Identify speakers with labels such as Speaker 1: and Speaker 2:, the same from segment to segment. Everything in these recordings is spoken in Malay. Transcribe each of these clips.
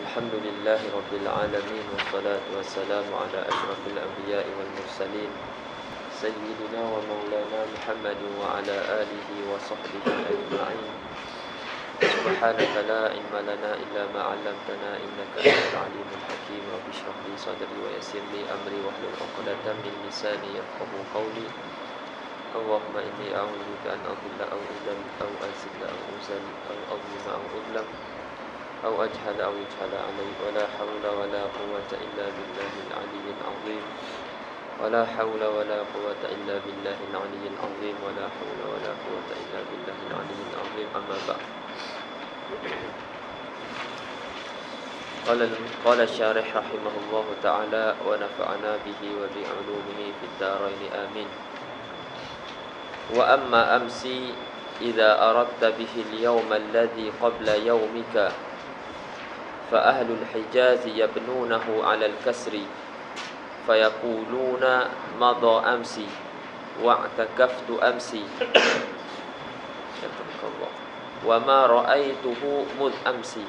Speaker 1: الحمد لله رب العالمين والصلاة والسلام على أشرف الأنبياء والمرسلين سيدنا ومولانا محمد وعلى آله وصحبه أجمعين. سبحانك لا علم لنا إلا ما علمتنا إنك أنت العليم الحكيم. رب اشرح لي صدري ويسر لي أمري واحلل عقدة من لساني يفقهوا قولي. اللهم إني أعوذ بك أن أضل أو أضل أو أزل أو أزل أو أظلم أو أظلم أو أجهل أو يجهل علي ولا حول ولا قوة إلا بالله العلي العظيم. ولا حول ولا قوة إلا بالله العلي العظيم. ولا حول ولا قوة إلا بالله العلي العظيم. أما بعد. قال الشارح رحمه الله تعالى ونفعنا به وبعلومه في الدارين آمين. وأما أمسي إذا أردت به اليوم الذي قبل يومك فأهل الحجاز يبنونه على الكسر فيقولون مضى أمسي واعتكفت أمسي وما رأيته مذ أمسي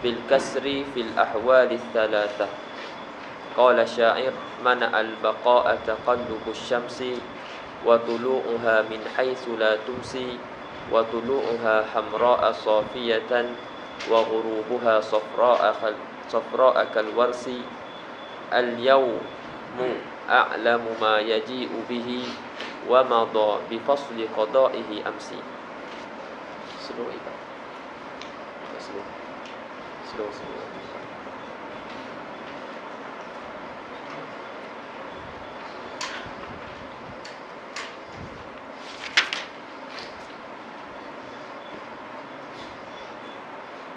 Speaker 1: بالكسر في الأحوال الثلاثة. قال الشاعر منع البقاء تقلب الشمس وطلوعها من حيث لا تمسي وطلوعها حمراء صافية وغروبها صفراء كالورس. اليوم أعلم ما يجيء به ومضى بفصل قضائه أمسي.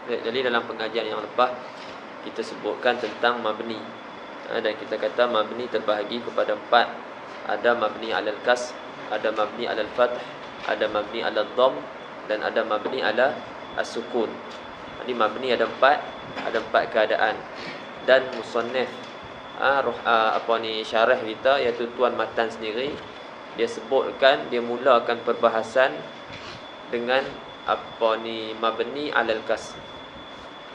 Speaker 1: Jadi dalam pengajian yang lepas kita sebutkan tentang mabni, dan kita kata mabni terbahagi kepada 4. Ada mabni alal kas, ada mabni alal fath, ada mabni alal dhamm, dan ada mabni ala as-sukun. Jadi mabni ada 4 keadaan. Dan musannif syarah kita iaitu tuan matan sendiri, dia sebutkan, dia mulakan perbahasan dengan mabni alal kas.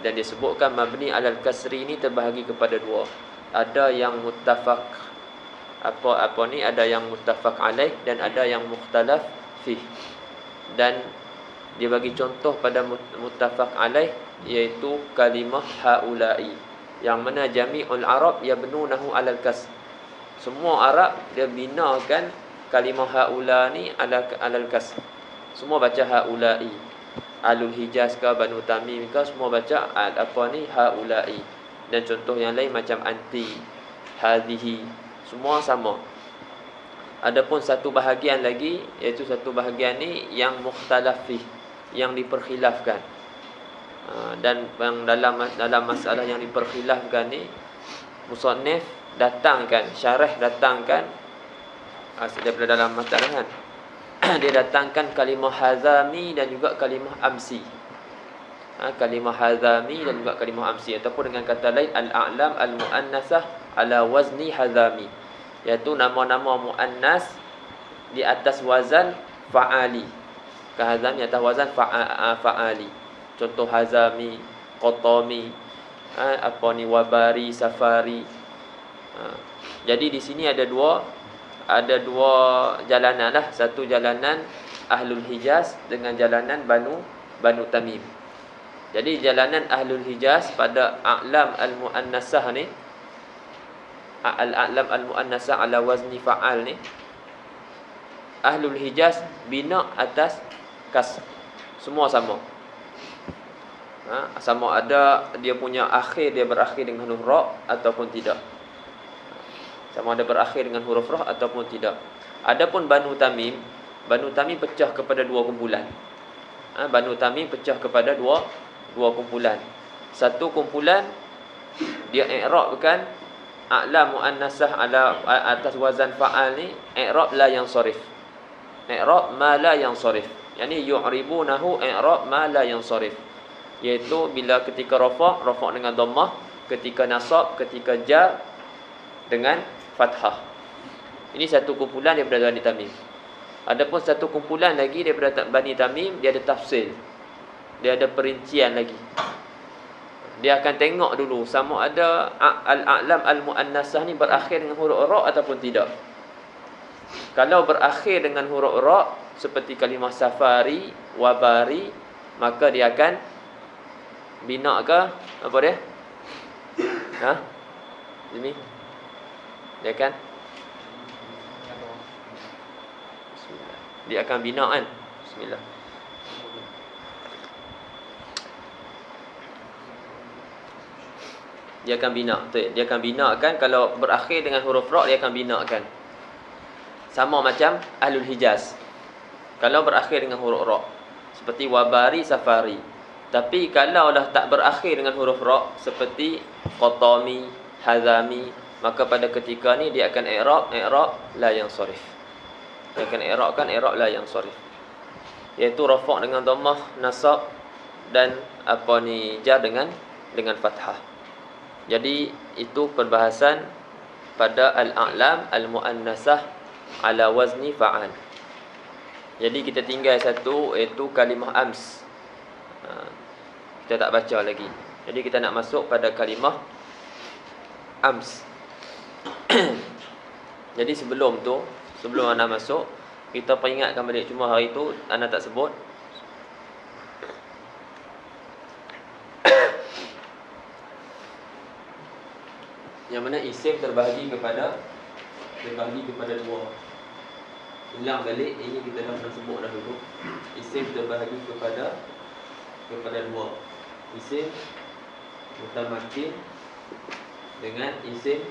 Speaker 1: Dan disebutkan mabni alal kasri ini terbahagi kepada 2. Ada yang muttafaq ada yang muttafaq alaih dan ada yang mukhtalaf fih. Dan dia bagi contoh pada muttafaq alaih iaitu kalimah haula'i, yang mana jami'ul Arab yabnunahu alal kas. Semua Arab dia binakan kalimah haula ni alal kas. Semua baca haula'i. Alul Hijaz ke Banu Tamim ke semua baca haula'i. Dan contoh yang lain macam anti, hadhihi, semua sama. Adapun satu bahagian lagi, iaitu satu bahagian ni yang mukhtalaf fih, yang diperkhilafkan. Dan yang dalam masalah yang diperkhilafkan ni, musannif datangkan, syarah datangkan daripada dalam masalah kan, dia datangkan kalimah hazami dan juga kalimah amsi. Kalimah hazami dan juga kalimah amsi, ataupun dengan kata lain al-a'lam al-muannasah ala wazni hazami, iaitu nama-nama muannas di atas wazan fa'ali. Hazami atas wazan fa'ali. Contoh hazami, qatami, wabari, safari. Jadi di sini ada dua jalanan lah. Satu jalanan Ahlul Hijaz dengan jalanan Banu Tamim. Jadi jalanan Ahlul Hijaz pada a'lam al-muannasah ni, al-a'lam al-muannasah ala wazni fa'al ni, Ahlul Hijaz bina atas kas. Semua sama. Sama ada dia punya akhir, dia berakhir dengan huruf ra ataupun tidak. Sama ada berakhir dengan huruf roh ataupun tidak. Adapun Banu Tamim pecah kepada 2 kumpulan. Banu Tamim pecah kepada dua kumpulan. Satu kumpulan dia i'rabkan a'lam muannasah ala atas wazan fa'al ni, i'rab la yang sharif. I'rab ma la yang sharif. Yani yu'ribunahu i'rab ma la yang sharif. Iaitu bila ketika rafa' dengan dhammah, ketika nasab, ketika jar dengan fathah. Ini satu kumpulan daripada Bani Tamim. Adapun satu kumpulan lagi daripada Bani Tamim, dia ada tafsil. Dia ada perincian lagi. Dia akan tengok dulu sama ada al-a'lam al-muannasah ni berakhir dengan huruf ra ataupun tidak. Kalau berakhir dengan huruf ra seperti kalimah safari, wabari, maka dia akan bina ke apa dia? Ha? Ini. Dia akan Bismillah. Dia akan bina kan? Bismillah. Dia akan bina. Dia akan binakan kalau berakhir dengan huruf ra dia akan binakan. Sama macam Ahlul Hijaz. Kalau berakhir dengan huruf ra seperti wabari, safari. Tapi kalau dah tak berakhir dengan huruf ra seperti qatami, hazami, maka pada ketika ni dia akan i'rab la yansarif. Dia akan i'rab la yansarif. Iaitu rafa' dengan dhammah, nasab dan jar dengan fathah. Jadi itu perbahasan pada al-a'lam al-muannasah ala wazni fa'al. Jadi kita tinggal satu, iaitu kalimah ams. Kita tak baca lagi. Jadi kita nak masuk pada kalimah ams. Jadi sebelum anda masuk, kita peringatkan balik, cuma hari tu anda tak sebut. Yang mana isim terbahagi kepada dua. Ulang balik, ini kita dah pernah sebut dah dulu. Isim terbahagi kepada dua. Isim mutamakin dengan isim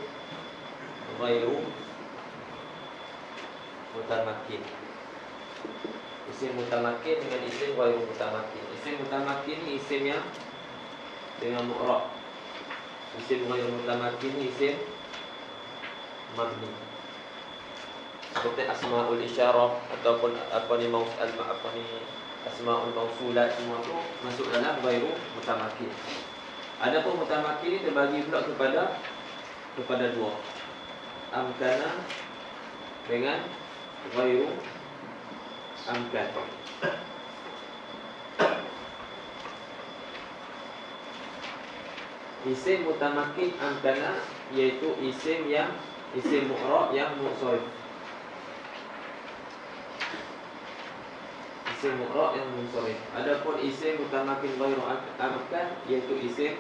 Speaker 1: ghairu mutamakin. Isim mutamakin dengan isim ghairu mutamakin. Isim mutamakin ni isim yang dengan mu'rab. Isim ghairu mutamakin ni isim mabni. Seperti asmaul isyarah ataupun asmaul mausulat, semua tu masuk dalam ghairu mutamakin. Adapun mutamakin ni terbagi pula kepada dua. Amkana dengan ghairu amkan. Isim mutamakin amkana iaitu isim mu'rab yang munsharif. Isim mu'rab yang munsharif. Adapun isim mutamakin ghairu amkan iaitu isim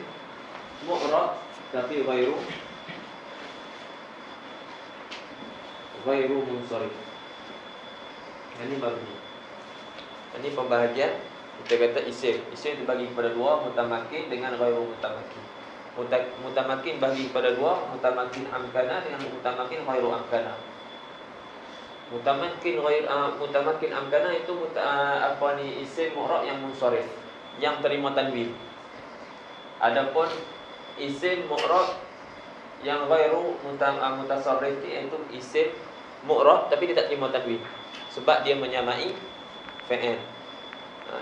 Speaker 1: mu'rab tapi ghairu munsharif. Ini mabni. Ini pembahagian kita kata isim. Isim dibagi kepada dua, mutamakin dengan ghairu mutamakin. Mutamakin bagi kepada dua, mutamakin amkana dengan mutamakin ghairu amkana. Mutamakin amkana itu isim mu'rab yang munsharif, yang terima tanwin. Adapun isim mu'rab yang ghairu mutasarrif itu isim mu'rab tapi dia tak terima tanwin sebab dia menyamai fa'il.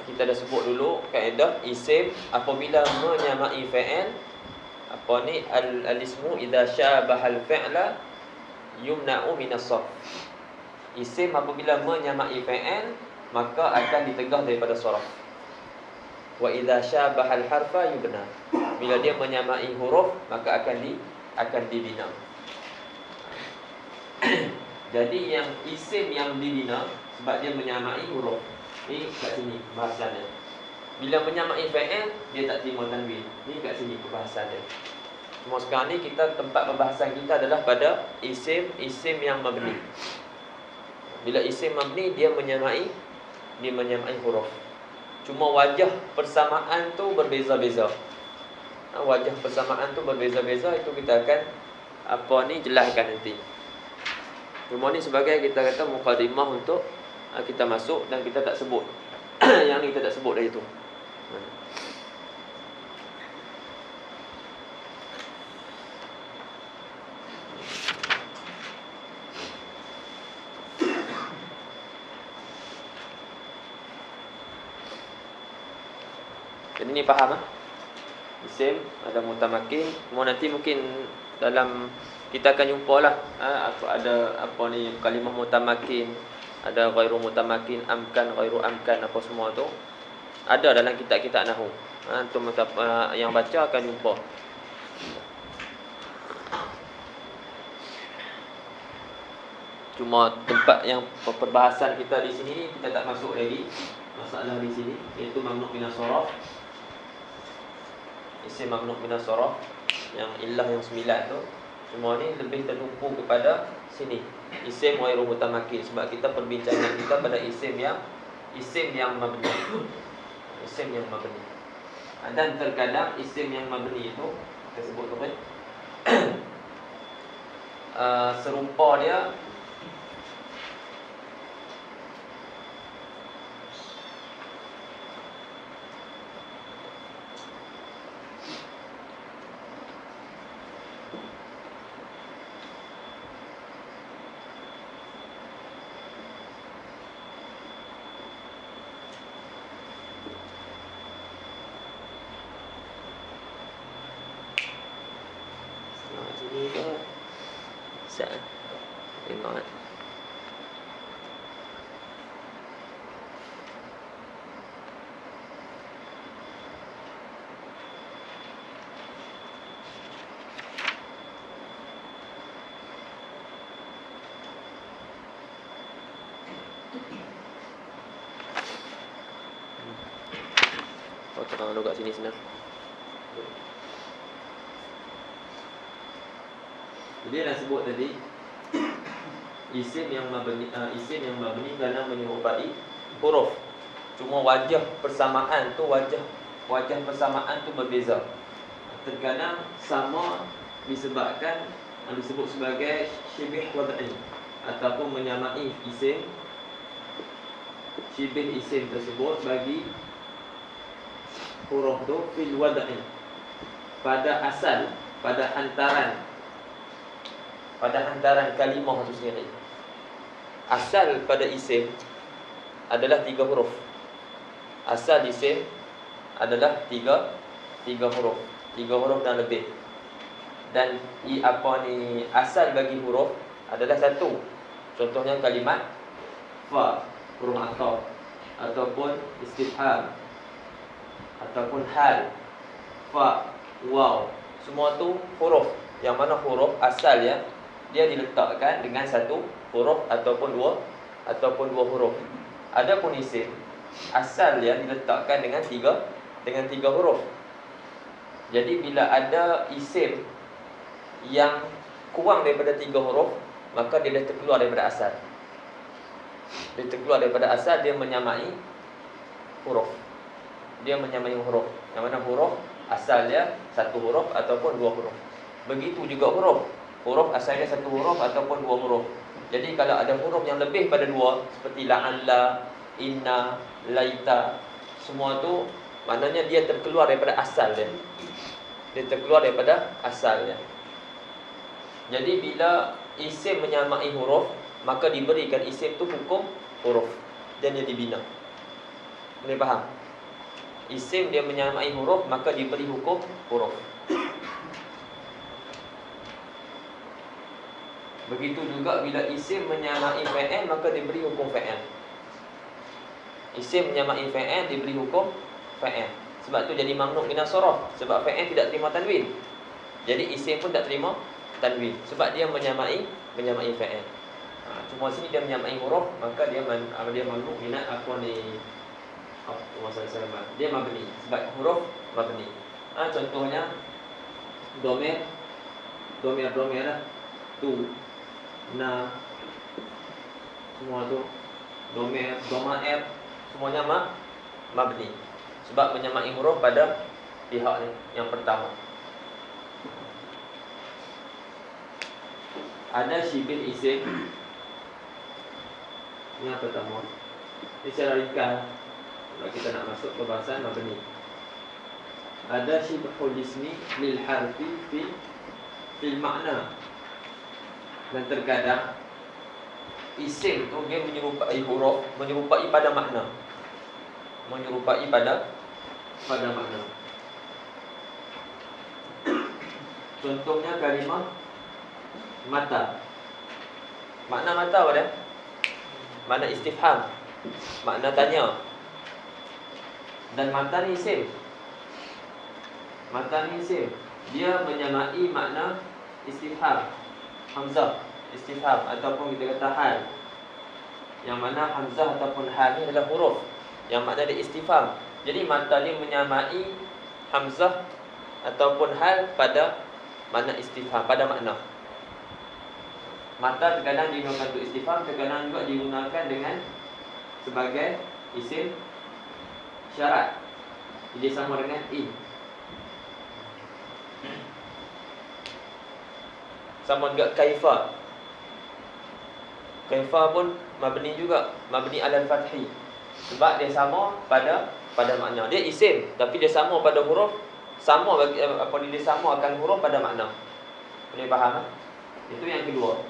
Speaker 1: Kita dah sebut dulu kaedah isim apabila menyamai fa'il, al-ismu idza syabahal fi'la yumna'u minas sarf. Isim apabila menyamai fa'il maka akan ditegah daripada sarf. Wa idza syabahal harfa yubna. Bila dia menyamai huruf maka akan dibina. Jadi yang isim yang dibina sebab dia menyamai huruf. Ni kat sini bahasannya. Bila menyamai fa'il dia tak terima tanwin. Ni kat sini perbahasan dia. Cuma sekarang ni tempat pembahasan kita adalah pada isim yang mabni. Bila isim mabni dia menyamai huruf. Cuma wajah persamaan tu berbeza-beza. Wajah persamaan tu berbeza-beza, itu kita akan jelaskan nanti. Cuma ni sebagai kita kata mukadimah untuk kita masuk dan kita tak sebut. Yang ni kita tak sebut dah itu. Jadi ni faham isim ada mutamakin. Nanti mungkin dalam kita akan jumpalah ada kalimah mutamakin, ada ghairu mutamakin, amkan, ghairu amkan, apa semua tu ada dalam kitab-kitab nahwu. Antum yang baca akan jumpa. Cuma tempat yang perbahasan kita di sini kita tak masuk lagi. Masalah di sini iaitu mamnu' min as-sarf. Isim mamnu' min as-sarf yang illah yang 9 tu. Semua ni lebih tertumpu kepada sini. Isim ghairu mutamakin, sebab kita perbincangan kita pada isim yang mabni. Isim yang mabni. Dan terkadang isim yang mabni itu kita sebut tu kan serupa dia sini ke sat tengok terang dulu kat sini senang. Dia dah sebut tadi isim yang mabni kerana menyerupai huruf. Cuma wajah persamaan tu berbeza. Terkadang sama disebabkan disebut sebagai syibih wad'i ataupun menyamai isim syibih isim tersebut bagi huruf tu fil wad'i, pada asal, pada hantaran kalimah itu sendiri. Asal pada isim adalah 3 huruf. Asal isim adalah 3 huruf. 3 huruf dan lebih. Dan asal bagi huruf adalah 1. Contohnya kalimat fa, huruf ataf, ataupun istifham, ataupun hal, fa, waw. Semua tu huruf. Yang mana huruf asal ya, dia diletakkan dengan 1 huruf ataupun 2 huruf. Adapun isim asal dia diletakkan dengan 3 huruf. Jadi bila ada isim yang kurang daripada 3 huruf, maka dia dah terkeluar daripada asal. Dia terkeluar daripada asal, dia menyamai huruf. Yang mana huruf asal dia 1 huruf ataupun 2 huruf. Begitu juga huruf asalnya 1 huruf ataupun 2 huruf. Jadi kalau ada huruf yang lebih pada 2, seperti la'alla, inna, laita, semua tu maknanya dia terkeluar daripada asal dia. Jadi bila isim menyamai huruf, maka diberikan isim tu hukum huruf dan dia dibina. Boleh faham? Isim dia menyamai huruf, maka diberi hukum huruf. Begitu juga bila isim menyamai fa'il, maka diberi hukum fa'il. Isim menyamai fa'il diberi hukum fa'il. Sebab tu jadi mamnu' min as-sarf, sebab fa'il tidak terima tanwin. Jadi isim pun tak terima tanwin sebab dia menyamai fa'il. Cuma sini dia menyamai huruf, maka dia mamnu' min dia mabni, sebab huruf mabni. Contohnya domir lah, tu, na, semua tu domir, domair, semuanya mabni sebab menyamai huruf pada pihak ni yang pertama. Ada syibih isim yang pertama. Ini secara ringkas kalau kita nak masuk ke bahasan mabni. Ada syibhul ismi lil harfi fil makna. Dan terkadang isim tu dia menyerupai huruf, menyerupai pada makna. Contohnya kalimah mata. Makna mata apa dia? Makna istifham, makna tanya. Dan mata ni isim. Matan ni isim. Dia menyamai makna istifham, hamzah istifham ataupun kita kata hal. Yang mana hamzah ataupun hal ni adalah huruf yang makna dia istifham. Jadi matan ni menyamai hamzah ataupun hal pada makna istifham, pada makna. Matan terkadang digunakan untuk istifham, terkadang juga digunakan dengan sebagai isim syarat. Jadi sama dengan in. Sama juga kaifa. Kaifa pun mabni juga, mabni alal fathi. Sebab dia sama pada makna. Dia isim tapi dia sama pada huruf, sama bagi apa dia sama akan huruf pada makna. Boleh faham? Itu yang kedua.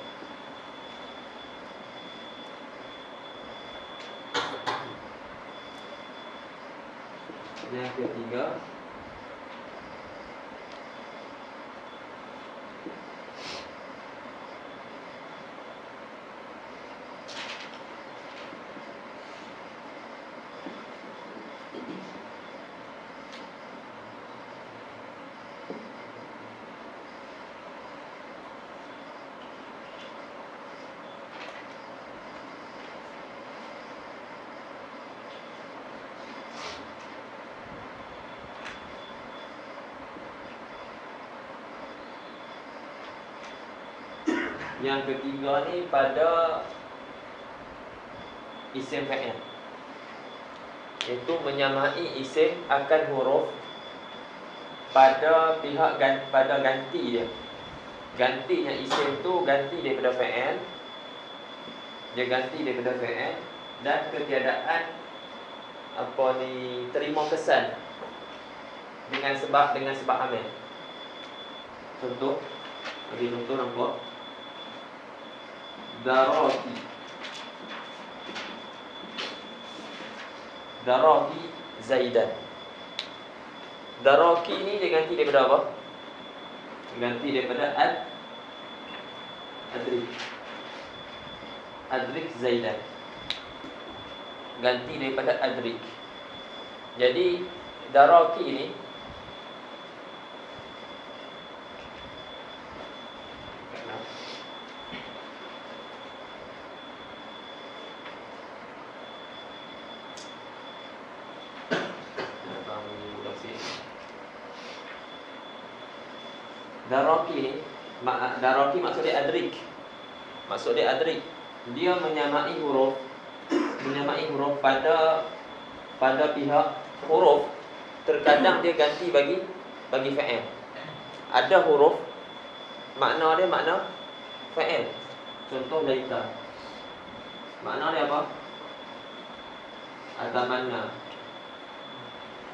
Speaker 1: Yang ketiga, yang ketiga ni pada isim fa'il, iaitu menyamai isim akan huruf pada pihak pada ganti dia. Gantinya isim tu ganti daripada fa'il, dia ganti daripada fa'il, dan ketiadaan apa ni terima kesan dengan sebab amil. Contoh, bagi contoh nampak Daraki Zaidan. Daraki ni dia ganti daripada apa? Ganti daripada Adrik Zaidan. Ganti daripada Adrik. Jadi Daraki ni Daraki maksud dia adrik. Maksud dia adrik. Dia menyamai huruf pada pihak huruf. Terkadang dia ganti bagi fa'il. Ada huruf makna dia makna fa'il. Contoh laita. Makna dia apa? Atamanna.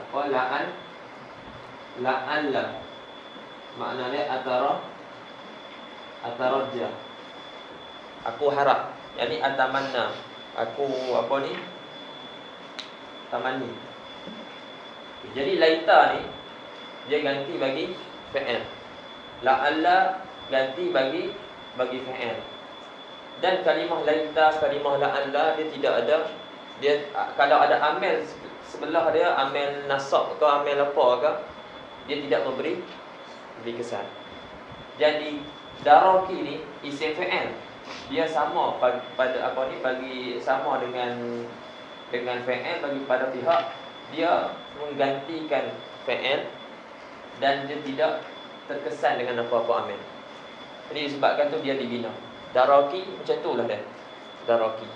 Speaker 1: Apa la'alla. Makna dia atarajja. Aku harap. Yani atamanna. Aku apa ni? Tamanni. Jadi laita ni dia ganti bagi fa'il. La'alla ganti bagi fa'il. Dan kalimah laita, kalimah la'alla dia tidak ada, dia kalau ada amil sebelah dia, amil nasab ke amil apa ke, dia tidak memberi kesan. Jadi daraki ni isim fa'il. Dia sama pada apa ni, bagi sama dengan fa'il bagi pada pihak, dia menggantikan fa'il dan dia tidak terkesan dengan apa-apa amil. Jadi disebabkan tu dia dibina. Daraki macam itulah dia. Daraki.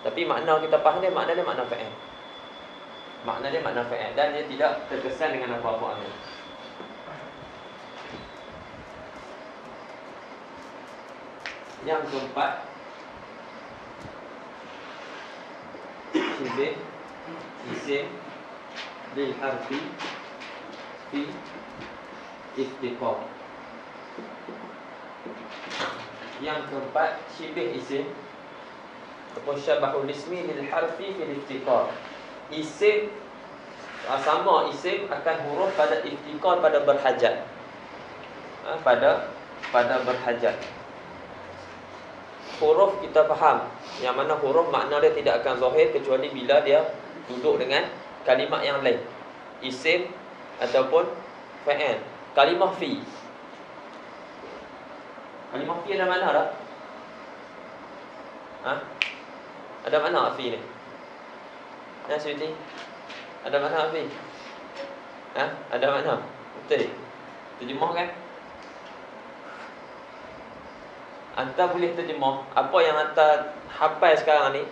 Speaker 1: Tapi makna kita faham dia, makna fa'il. Makna dia makna fa'il dan dia tidak terkesan dengan apa-apa amil. Yang keempat, syibih isim lil harfi fi iftiqar. Yang keempat, syibih isim ataupun syabahul ismi lil harfi fi iftiqar. Isim sama isim akan huruf pada iftiqar, pada berhajat. Pada berhajat. Huruf kita faham, yang mana huruf makna dia tidak akan zahir kecuali bila dia duduk dengan kalimat yang lain, isim ataupun fa'il. Kalimah fi. Kalimah fi ada mana tak? Ha? Ada mana fi ni? Ya, Siti. Ada mana fi? Ha? Ada mana? Betul. Terjemah kan? Anta boleh terjemah. Apa yang anta hafal sekarang ni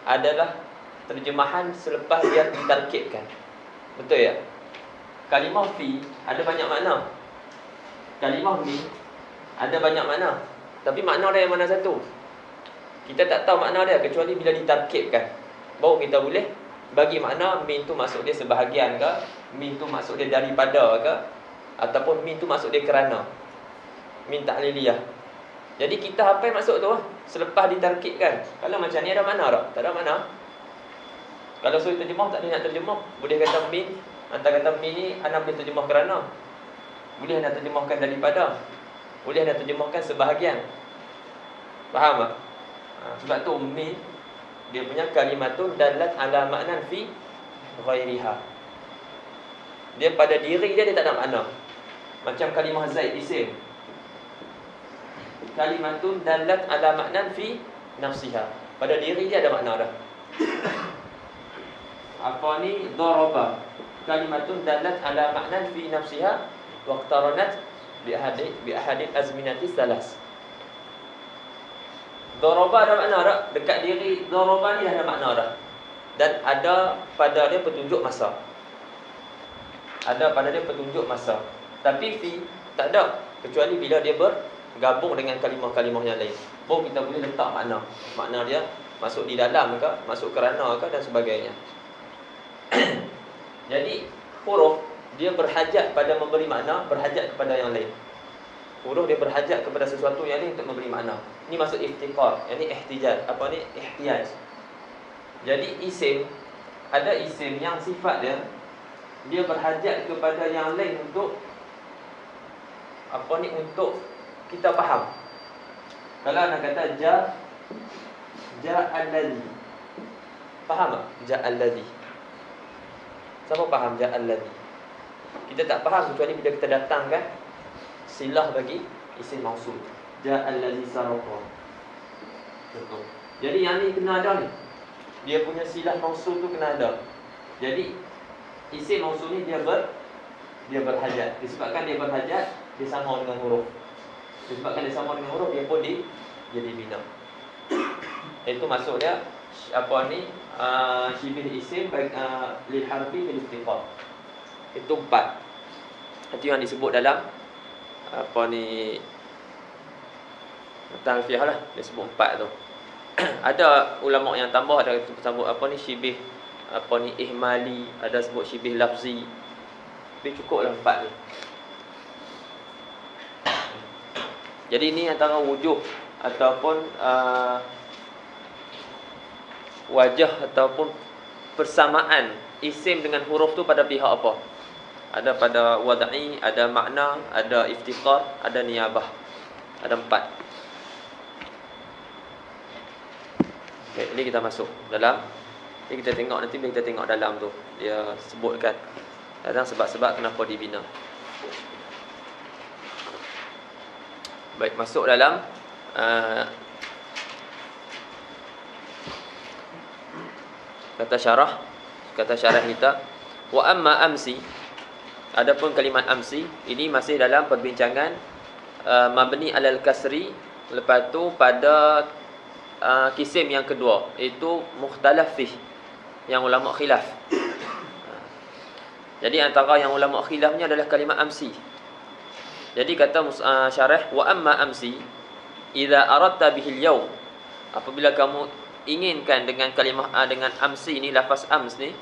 Speaker 1: adalah terjemahan selepas dia ditarkibkan. Betul ya? Kalimah fi ada banyak makna. Kalimah min ada banyak makna. Tapi makna dia yang mana satu? Kita tak tahu makna dia kecuali bila ditarkibkan. Baru kita boleh bagi makna min tu maksud dia sebahagian ke, min tu maksud dia daripada ke, ataupun min tu maksud dia kerana. Min ta'liliyah. Jadi kita apa yang maksud tu selepas ditarkibkan. Kalau macam ni ada makna tak? Tak ada makna. Kalau suruh terjemah tak ada nak terjemah. Boleh kata min, anda kata min ni anda boleh terjemah kerana. Boleh anda terjemahkan daripada. Boleh anda terjemahkan sebahagian. Faham tak? Sebab tu min dia punya kalimatun dalat ala maknan fi ghairiha. Dia pada diri dia tak ada makna. Macam kalimah Zaid isim. Kalimatun dalat ala maknan fi nafsiha. Pada diri dia ada makna dah. Apa ni? Daraba. Kalimatun dalat ala maknan fi nafsiha waqtaranat bi ahadith azminati salas. Daraba ada makna dah. Dekat diri daraba ni dah ada makna dah. Dan ada pada dia petunjuk masa. Ada pada dia petunjuk masa. Tapi fi tak ada kecuali bila dia bergabung dengan kalimah-kalimah yang lain. Baru kita boleh letak makna. Makna dia masuk di dalam ke, masuk kerana ke dan sebagainya. Jadi huruf dia berhajat pada memberi makna, berhajat kepada yang lain. Huruf dia berhajat kepada sesuatu yang lain untuk memberi makna. Ini maksud iftiqar, yang ni ihtijaj. Apa ni? Ihtiyaj. Jadi isim, ada isim yang sifat dia berhajat kepada yang lain untuk apa ni? Untuk kita faham. Kalau nak kata ja'alladhi. Faham tak? Ja'alladhi. Siapa faham ja'alladhi? Kita tak faham kecuali bila kita datangkan silah bagi isim mausul. Ja'alladhi saraqa. Contoh. Jadi yang ni kena ada ni. Dia punya silah mausul tu kena ada. Jadi isim mausul ni dia berhajat. Disebabkan dia berhajat, dia sama dengan huruf. Disebabkan dia sama dengan huruf, dia pun jadi bina. Itu maksud dia apa ni? Syibih isim lil harfi bil istiqam. Itu 4. Itu yang disebut dalam apa ni? Talfiah lah. Dia sebut 4 tu. Ada ulama yang tambah, ada sebut apa ni? Syibih apa ni? Ihmali, ada sebut syibih lafzi. Tapi cukuplah 4 tu. Jadi ini antara wujud ataupun wajah ataupun persamaan isim dengan huruf tu pada pihak apa? Ada pada wad'i, ada makna, ada iftiqar, ada niyabah. Ada 4. Baik, ini kita masuk dalam. Ini kita tengok nanti bila kita tengok dalam tu dia sebutkan tentang sebab-sebab kenapa dibina. Baik, masuk dalam kata syarah kita. Wa amma amsi, adapun kalimat amsi ini masih dalam perbincangan mabni alal kasri. Lepas tu pada kisim yang kedua, iaitu mukhtalaf fih, yang ulama khilaf. Jadi antara yang ulama khilafnya adalah kalimat amsi. Jadi kata syarah, wa amma amsi idza aradta bihi al-yawm, apabila kamu inginkan dengan kalimah dengan amsi ni, lafaz ams ni,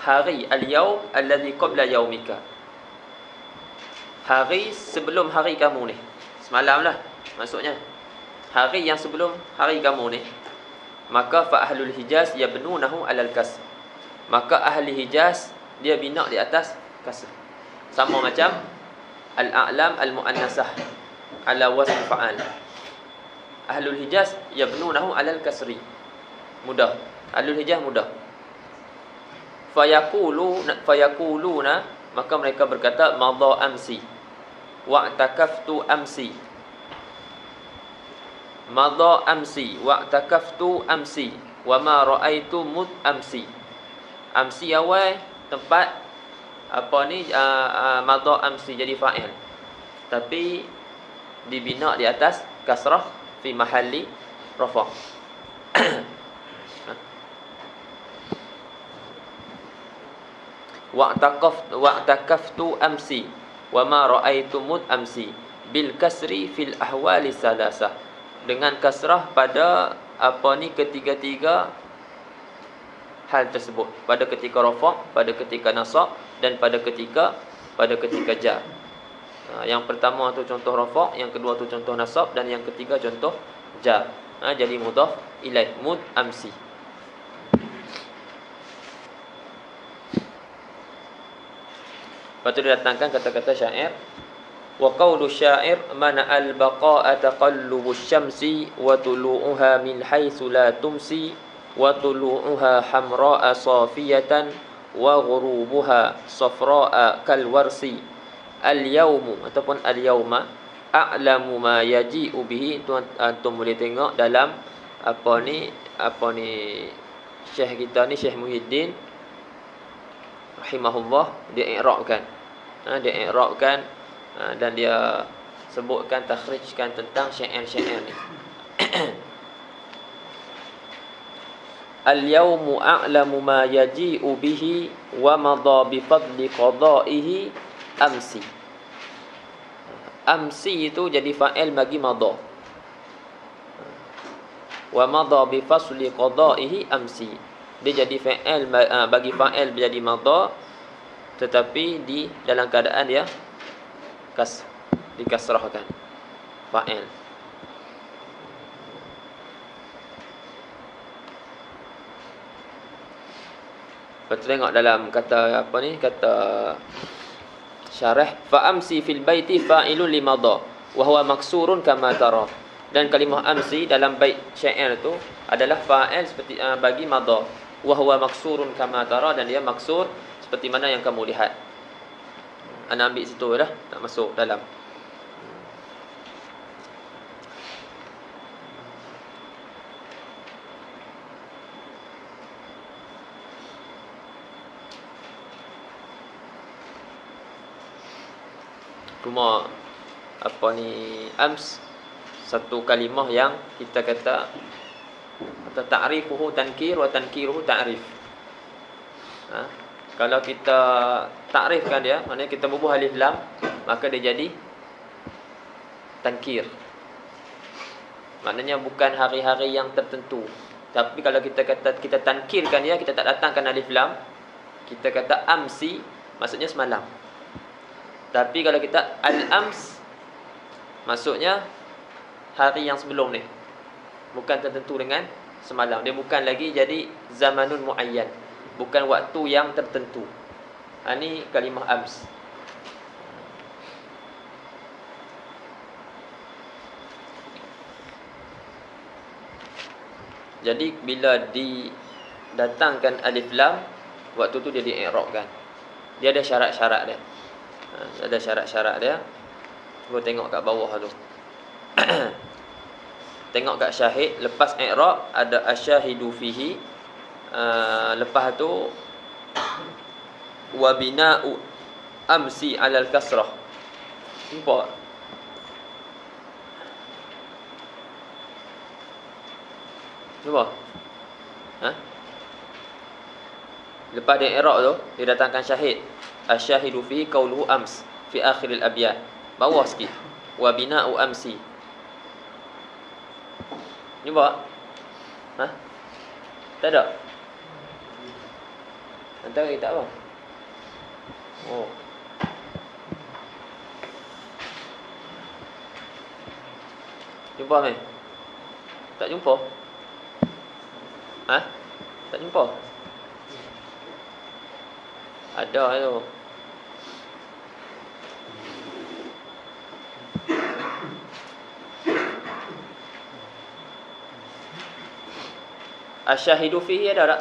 Speaker 1: hari al-yawm alladhi qabla yawmika, hari sebelum hari kamu ni, semalam lah maksudnya, hari yang sebelum hari kamu ni. Maka fa ahlul hijaz yabnunahu alal kasr, maka ahli hijaz dia bina di atas kasr. Sama macam al-a'lam al-muannasah ala wazn fa'al. Ahlul hijaz yabnunahu alal kasri, mudah. Ahlul hijaz mudah. Fayaquluna maka mereka berkata madha amsi, wa'takaftu amsi. Madha amsi, wa'takaftu amsi, wa ma ra'aitu mud amsi. Amsi awal tempat apa ni madha amsi jadi fa'il, tapi dibina di atas kasrah fi mahalli rafa'. Wa'takaftu amsi wa ma ra'aitu mud amsi bil kasri fil ahwali salasah, dengan kasrah pada apa ni ketiga-tiga hal tersebut, pada ketika rafa', pada ketika nasab, dan pada ketika jar. Yang pertama tu contoh rafa', yang kedua tu contoh nasab, dan yang ketiga contoh jar. Jadi mudhaf ilaih, mud amsi. Lepas tu dia datangkan kata-kata syair. Wa qawlu syair mana al-baqa'a taqallubu syamsi wa tulu'uha min haitsu la tumsi wa tulu'uha hamra'a safiyatan wa ghurubuha safra'a kal warsi. Al-yawmu ataupun al-yawma a'lamu ma yaji'u bihi. Antum boleh tengok dalam apa ni Syekh kita ni, Syekh Muhyiddin rahimahullah, dia i'rabkan. Dia i'rabkan dan dia sebutkan, takhrijkan tentang syair-syair ni. Al-yawmu a'lamu ma yaji'u bihi wa madha bi fadli qada'ihi amsi. Amsi itu jadi fa'il bagi madha. Wa madha bi fasli qada'ihi amsi. Dia jadi fa'il bagi fa'il jadi madha, tetapi di dalam keadaan dia dikasrahkan fa'il. Kita tengok dalam kata apa ni, kata syarah, fa amsi fil baiti fa'ilun limadha wa huwa maksurun kama tara. Dan kalimah amsi dalam bait syair tu adalah fa'il seperti bagi madha, wa huwa maksurun kama tara, dan dia maksur seperti mana yang kamu lihat. Ana ambil situ dah, tak masuk dalam. Cuma apa ni, ams satu kalimah yang kita kata atau ta'rifuhu tankir wa tankiruhu ta'rif. Kalau kita takrifkan dia, maknanya kita bubuh alif lam, maka dia jadi tankir. Maknanya bukan hari-hari yang tertentu. Tapi kalau kita kata kita tankirkan dia, kita tak datangkan alif lam, kita kata amsi, maksudnya semalam. Tapi kalau kita al-ams, maksudnya hari yang sebelum ni, bukan tertentu dengan semalam. Dia bukan lagi jadi zamanun muayyan, bukan waktu yang tertentu. Ini kalimah ams. Jadi bila didatangkan alif lam, waktu tu dia di-i'rabkan. Dia ada syarat-syarat dia. Ada syarat-syarat dia. Cuba tengok kat bawah tu. Tengok kat syahid, lepas i'rab ada asyahidu fihi. Lepas tu wa bina'u amsi 'alal kasrah. Nampak? Cuba. Lepas dia i'rab tu, dia datangkan syahid. Asyahidu fihi qauluhu ams fi akhiril abyat. Bawah sikit. Wa bina'u amsi. Cuba. Tak ada. Antara kita apa? Oh. Jumpa meh? Tak jumpa? Tak jumpa? Ada tu. Asyahidu fihi ada tak?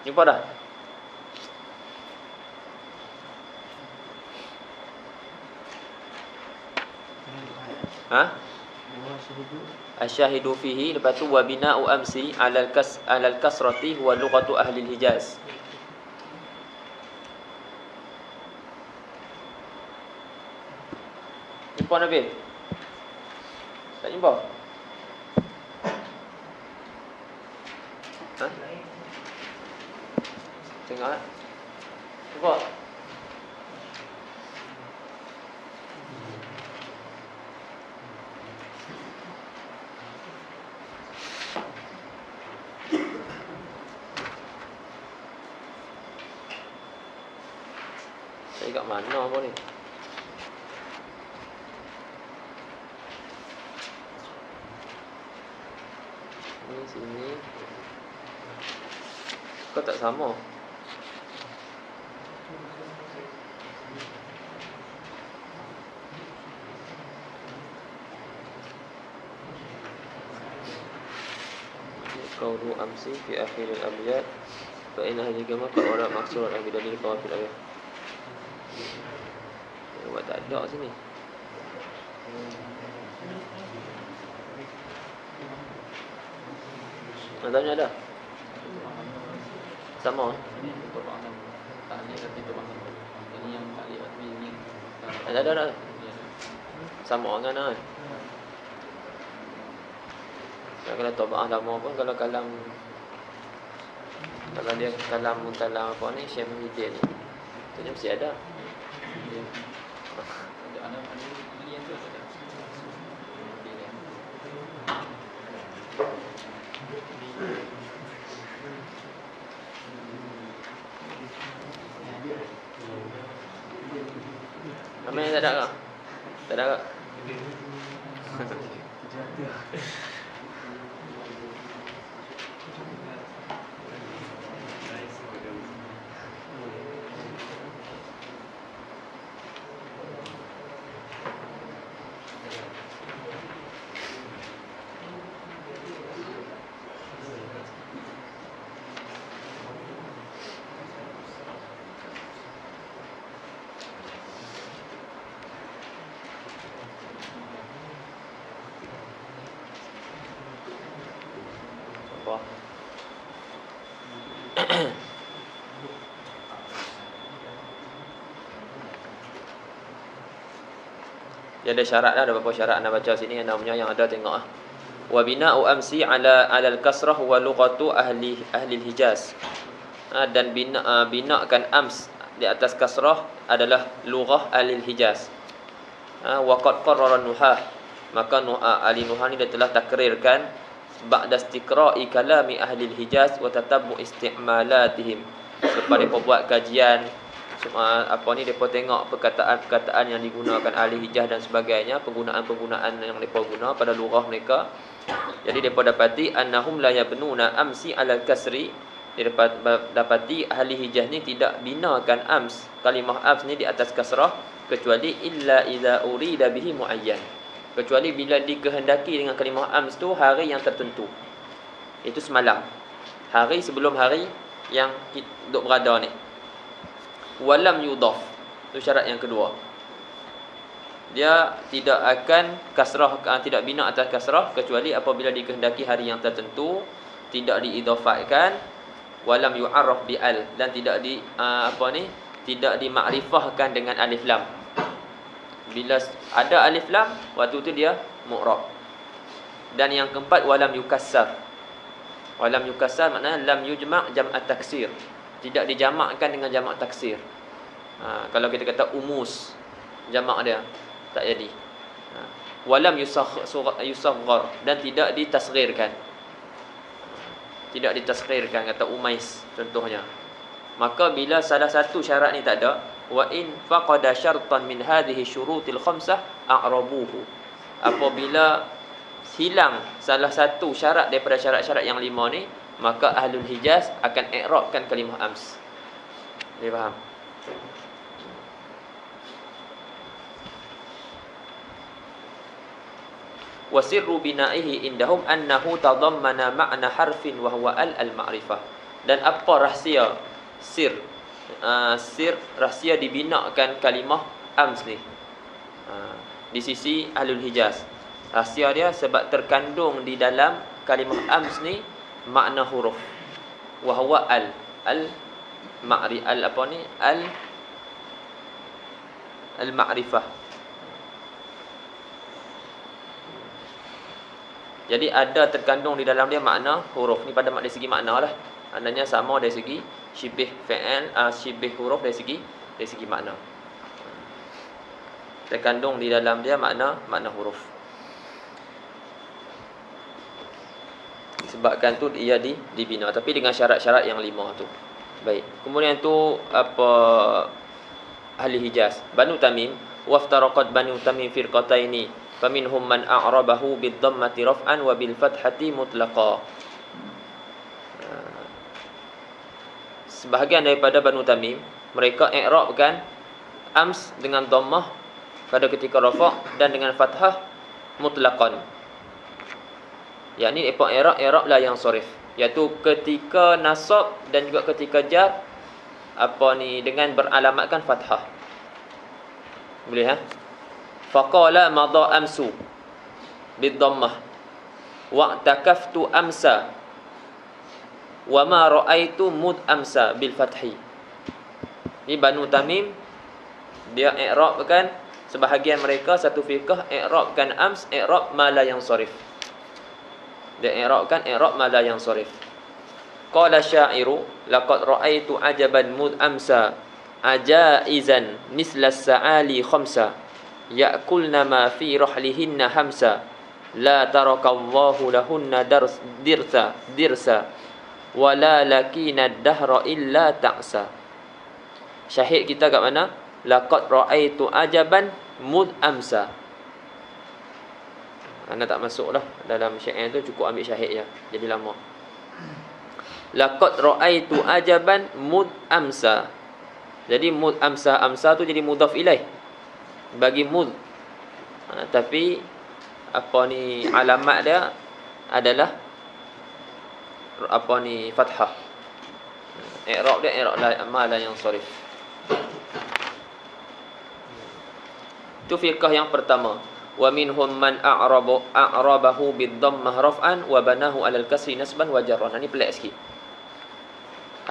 Speaker 1: Jumpa dah? Ha? Asyahidu fihi, lepas tu wa bina'u amsi alal kasrati huwa lughatu ahli al-Hijaz. Jumpa Nabil? Tak jumpa? Ha? Tengok lah. Jumpa? Saya kat mana pun ni? Ni sini. Kau tak sama. Qawlu amsi fi akhir al-abyad fa inna hadhihi kama qawla maqsurat bi dalil qawafil abyad. Buat tak ada sini. Nadanya ada. Sama. Ada. Sama dengan kan. Kalau tabah lama pun kalau kalam dia kalam apa ni Syekh Muhyiddin ni. Tu mesti ada. Ramai tak ada ke? Tak ada ke? Dia ada syarat dah, ada beberapa syarat anda baca sini yang namanya yang ada tengok ah. Wa bina'u amsi ala al-kasrah wa lughatu ahli al-Hijaz. Dan binakan ams di atas kasrah adalah lughah ahli al-Hijaz. Wa qad qarrara nuhah, maka ahli nuhah ni dia telah takrirkan ba'da istiqra'i kalami ahli al-Hijaz wa tatabbu isti'malatihim. Lepas dia buat kajian depa tengok perkataan-perkataan yang digunakan ahli Hijaz dan sebagainya, penggunaan-penggunaan yang depa guna pada lughah mereka. Jadi depa dapati annahum la yabnuna amsi ala kasri. Dia dapati ahli Hijaz ni tidak binakan ams, kalimah ams ni di atas kasrah, kecuali illa idza urida bihi muayyan. Kecuali bila dikehendaki dengan kalimah ams tu hari yang tertentu. Itu semalam. Hari sebelum hari yang duk berada ni. Walam yudhaf. Itu syarat yang kedua. Dia tidak akan kasrah, tidak bina atas kasrah kecuali apabila dikehendaki hari yang tertentu, tidak diidhafatkan, walam yu'arraf bi al, dan tidak tidak dimakrifahkan dengan alif lam. Bila ada alif lam, waktu tu dia mu'rab. Dan yang keempat, walam yukassar. Walam yukassar maknanya lam yujma' jam'at taksir. Tidak dijamakkan dengan jamak taksir. Kalau kita kata umus, jamak dia tak jadi. Walam yusaghar, dan tidak ditasghirkan. Tidak ditasghirkan, kata umais contohnya. Maka bila salah satu syarat ni tak ada, wa in faqada syartan min hadhihi syurutil khamsah a'rabuhu. Apabila hilang salah satu syarat daripada syarat-syarat yang 5 ni, maka ahlul Hijaz akan i'rabkan kalimah ams. Dia faham? Wa sirru bina'ihi indahum annahu tadammana ma'na harfin wa huwa al-ma'rifah. Dan apa rahsia rahsia dibinakan kalimah ams ni di sisi ahlul Hijaz. Rahsia dia sebab terkandung di dalam kalimah ams ni makna huruf. Wa huwa al-ma'rifah. Jadi ada terkandung di dalam dia makna huruf. Ni pada dari segi makna lah. Maknanya sama dari segi syibih fa'il, syibih huruf dari segi makna. Terkandung di dalam dia makna huruf. Sebabkan tu ia dibina, tapi dengan syarat-syarat yang 5 tu. Baik. Kemudian tu apa, ahli Hijaz, Banu Tamim, waftaraqat Banu Tamim firqataini, faminhum man a'rabahu bid-dhammati raf'an wa bil fathati mutlaqa. Sebahagian daripada Banu Tamim, mereka i'rabkan ams dengan dhammah pada ketika rafa' dan dengan fathah mutlaqan. Yakni i'rab lah yang sharif, iaitu ketika nasab dan juga ketika jar dengan beralamatkan fathah. Boleh ha? Faqala madha amsu bid-dhammah wa takaftu amsa wa ma ra'aitu mud amsa bil fathi. Ni Banu Tamim dia i'rabkan, sebahagian mereka satu firqah i'rabkan ams i'rab ma la yang sharif. Dia i'rabkan i'rab ma la yang sharif. Qala syairu laqad ra'aitu ajaban mud amsa ajaizan misla as-sa'ali khamsa ya'kulna ma fi rahlihinna hamsa la tarakallahu lahunna dirsa wala lakina ad-dahra illa ta'sa. Syahid kita kat mana? Laqad ra'aitu ajaban mud amsa. Anda tak masuklah dalam syair tu, cukup ambil syahid je, jadi lama. Laqad ra'aitu ajaban mud amsa. Jadi mud amsa tu jadi mudhaf ilaih bagi mud. Tapi alamat dia adalah fathah. I'rab dia i'rab ma la yang sharif. Itu firqah yang pertama. Wa minhum man a'rabahu bid-dhammah raf'an wa banahu 'alal kasri nasban wa jarran. Ni pelik sikit.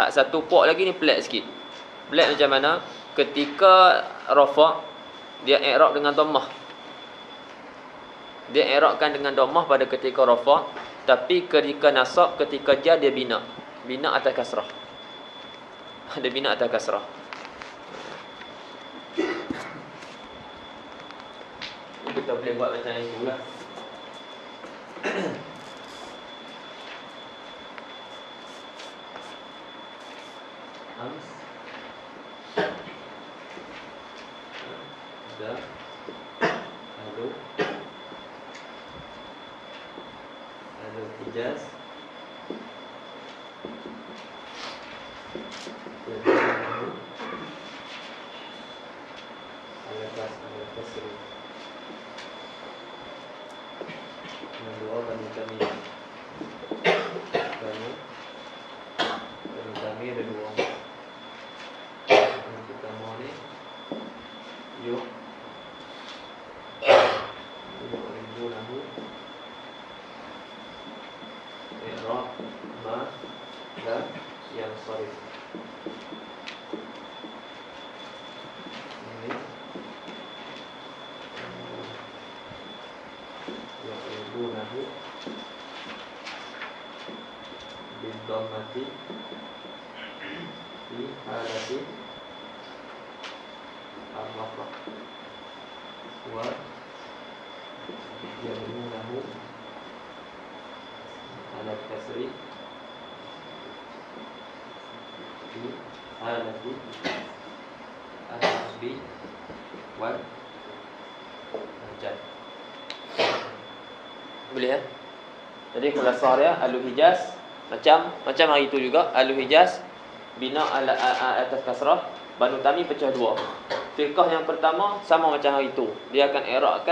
Speaker 1: Satu pok lagi ni pelik sikit. Pelik macam mana? Ketika rafa' dia i'rab dengan dhammah. Dia i'rabkan dengan dhammah pada ketika rafa', tapi ketika nasab, ketika jar dia bina. Bina atas kasrah. Dia bina atas kasrah. Kita boleh buat macam itulah. Ams dah Hijaz dua Banu Tamim. Banu Tamim ada dua. Yang pertama ni yuk ribunahu i'rab ma la yang sharif. Ini ribunahu bid-dhammati fi halati ar-rafa' wa yamnunahu ala kasri fi halati al-nasbi wal jar. Boleh ya? Jadi khulasah dia Ahlu Hijaz macam hari itu juga, Ahlu Hijaz bina ala atas kasrah. Banu Tamim pecah dua. Firqah yang pertama sama macam hari itu, dia akan i'rab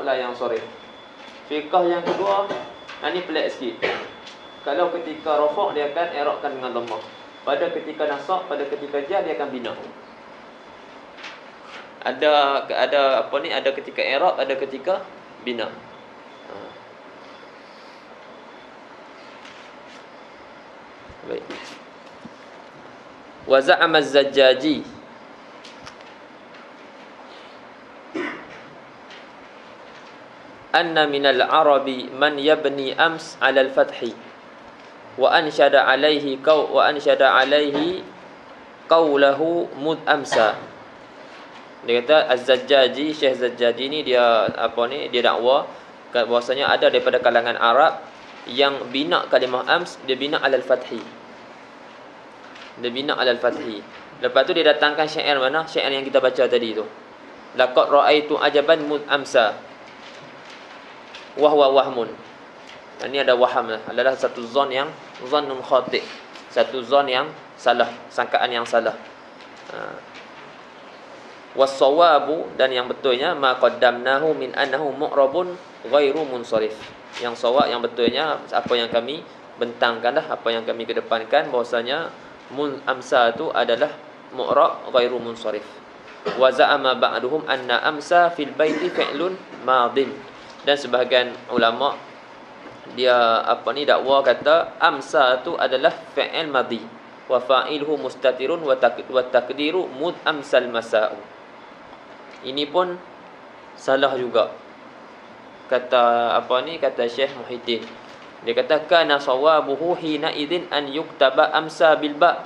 Speaker 1: lah yang sharif. Firqah yang kedua, ini pelik sikit. Kalau ketika rafa' dia akan i'rabkan dengan dhammah. Pada ketika nasab, pada ketika jar dia akan bina. Ada ketika i'rab, ada ketika bina. Baik. Wa za'ama az-Zajjaji anna minal arabi man yabni ams 'ala al-fathi wa anshada 'alaihi qawlahu mud amsa. Dia kata Az-Zajjaji, Syekh Zajjaji ni dia dia dakwa bahwasanya ada daripada kalangan Arab yang bina kalimah ams, dia bina 'alal fathi. Dia bina 'alal fathi. Lepas tu dia datangkan syair mana? Syair yang kita baca tadi tu. Laqad ra'aitu ajaban mud amsa wa huwa wahmun. Ini ada waham, adalah satu zon yang zannun khati', satu zon yang salah, sangkaan yang salah. Was-sawabu, dan yang betulnya ma qaddamnahu min annahu mu'rabun ghairu munsharif. Yang sawab, yang betulnya apa yang kami bentangkanlah, apa yang kami kedepankan, bahwasanya mun amsa itu adalah mu'rab ghairu munsharif. Wa za'ama ba'duhum anna amsa fil baiti fi'lun madin. Dan sebahagian ulama dia dakwa kata amsa itu adalah fi'il madhi wa fa'iluhu mustatirun wa taqdiru mud amsal masa'u. Ini pun salah juga. Kata kata Syekh Muhyiddin. Dia kata kana sawabuhu hina idzin an yuktaba amsa bil ba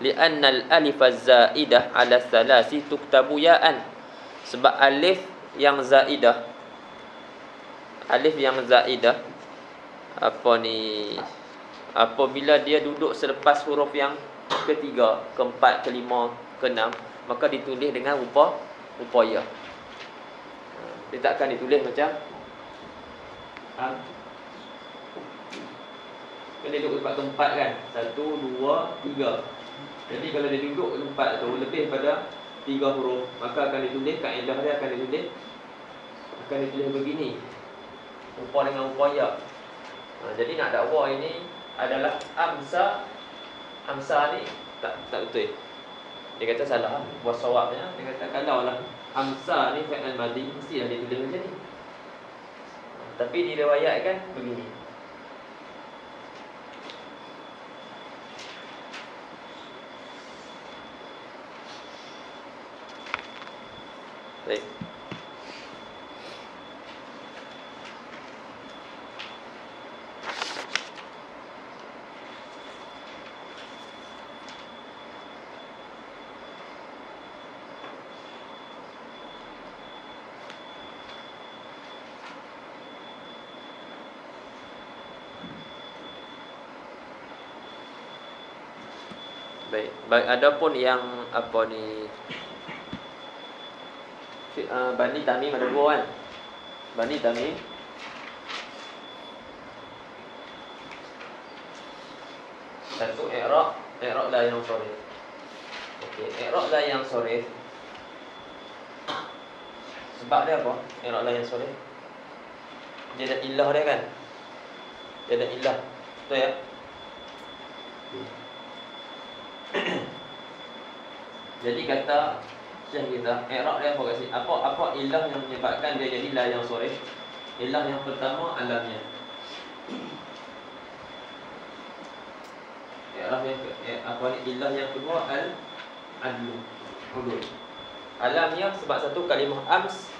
Speaker 1: li'anna al alif az-zaidah 'ala thalasi tuktabu ya'an. Sebab alif yang zaidah apabila dia duduk selepas huruf yang ketiga, keempat, kelima, keenam, maka ditulis dengan rupa ya. Dia takkan ditulis macam kan dia duduk tempat keempat kan, 1, 2, 3. Jadi kalau dia duduk tempat tu lebih pada 3 huruf, maka akan ditulis, kaedah dia akan ditulis begini, rupa dengan rupa ya. Jadi nak dakwa ini adalah amsa ni tak betul. Dia kata salah. Buat sawabnya dia kata kalau lah amsa ni fi'il madhi mestilah ditulis macam ni. Tapi diriwayatkan begini. Baik. Baik, adapun yang Bani Tamim ada 2 kan. Bani Tamim satu i'rab la yang sharif. Okey, i'rab la yang sharif. Sebab dia apa? I'rab la yang sharif. Dia ada illah dia kan? Dia ada illah. Betul ya? Jadi kata Syekh kita, i'rab dia apa kat sini? Apa ilah yang menyebabkan dia jadi la yang sharif? Ilah yang pertama alamnya. I'rab yang ilah yang kedua al-adlu. Udul. Alamnya sebab satu kalimah ams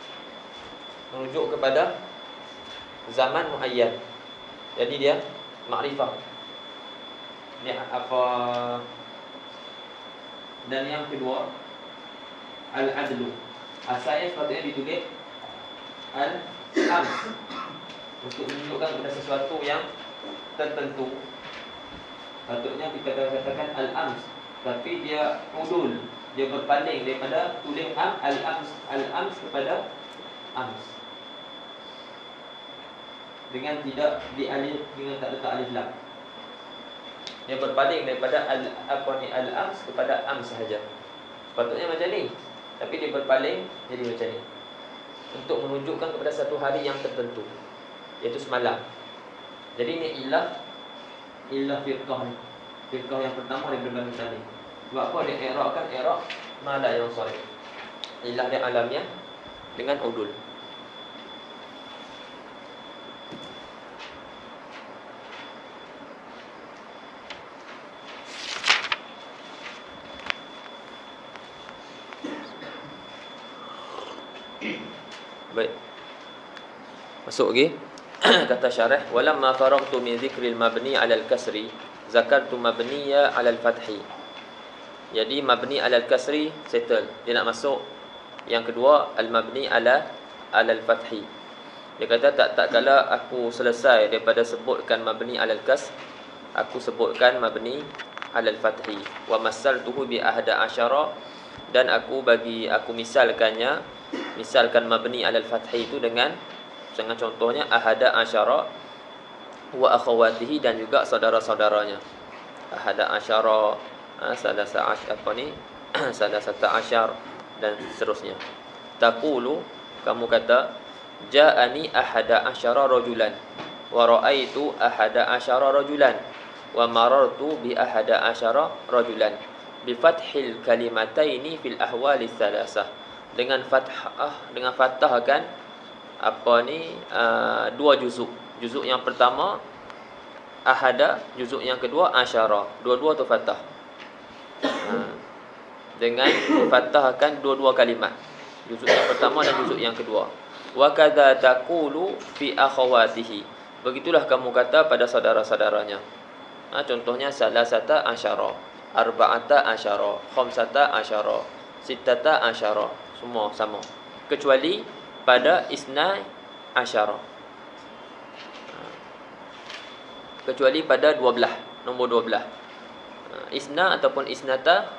Speaker 1: merujuk kepada zaman muayyan. Jadi dia makrifah. Dia dan yang kedua al-adlu. Asalnya sepatutnya ditulis al-ams untuk menunjukkan kepada sesuatu yang tertentu. Patutnya kita katakan al-ams, tapi dia udul, dia berpaling daripada tulis al-ams kepada ams dengan tidak dialif, dengan tak letak alif lam. Dia berpaling daripada al-ams kepada ams sahaja. Sepatutnya macam ni, tapi dia berpaling jadi macam ni untuk menunjukkan kepada satu hari yang tertentu, iaitu semalam. Jadi ini ilah firqah ni. Firqah yang pertama daripada Bani Tamim. Sebab apa dia i'rabkan i'rab ma la yang sharif. Ilah dia alamnya dengan udul. Baik. Masuk lagi. Kata syarah, walamma faragtu min dzikril mabni 'ala al-kasri, zakartu mabniya 'ala al-fathi. Jadi mabni 'ala al-kasri settle. Dia nak masuk yang kedua, al-mabni 'ala al-fathi. Dia kata tak kala aku selesai daripada sebutkan mabni 'ala al-kasr, aku sebutkan mabni 'ala al-fathi. Wa masaltuhu bi ahada asyara, dan aku misalkan mabni 'ala al-fathi itu dengan contohnya ahada asyara wa akhawatihi, dan juga saudara-saudaranya. Ahada asyara, salasata asyar, dan seterusnya. Taqulu, kamu kata, ja'ani ahada asyara rajulan wa ra'aitu ahada asyara rajulan wa marartu bi ahada asyara rajulan bi fathil kalimataini fil ahwali salasah. Dengan fathahkan dua juzuk. Juzuk yang pertama ahada, juzuk yang kedua asyara. Dua-dua tu fathah. Dengan fathahkan dua-dua kalimat. Juzuk yang pertama dan juzuk yang kedua. Wa kadza taqulu fi akhawatihi. Begitulah kamu kata pada saudara-saudaranya. Contohnya salasata asyara, arba'ata asyara, khamsata asyara, sittata asyara. Semua sama. Kecuali pada isna asyara. Kecuali pada 12, nombor 12. Isna ataupun isnata,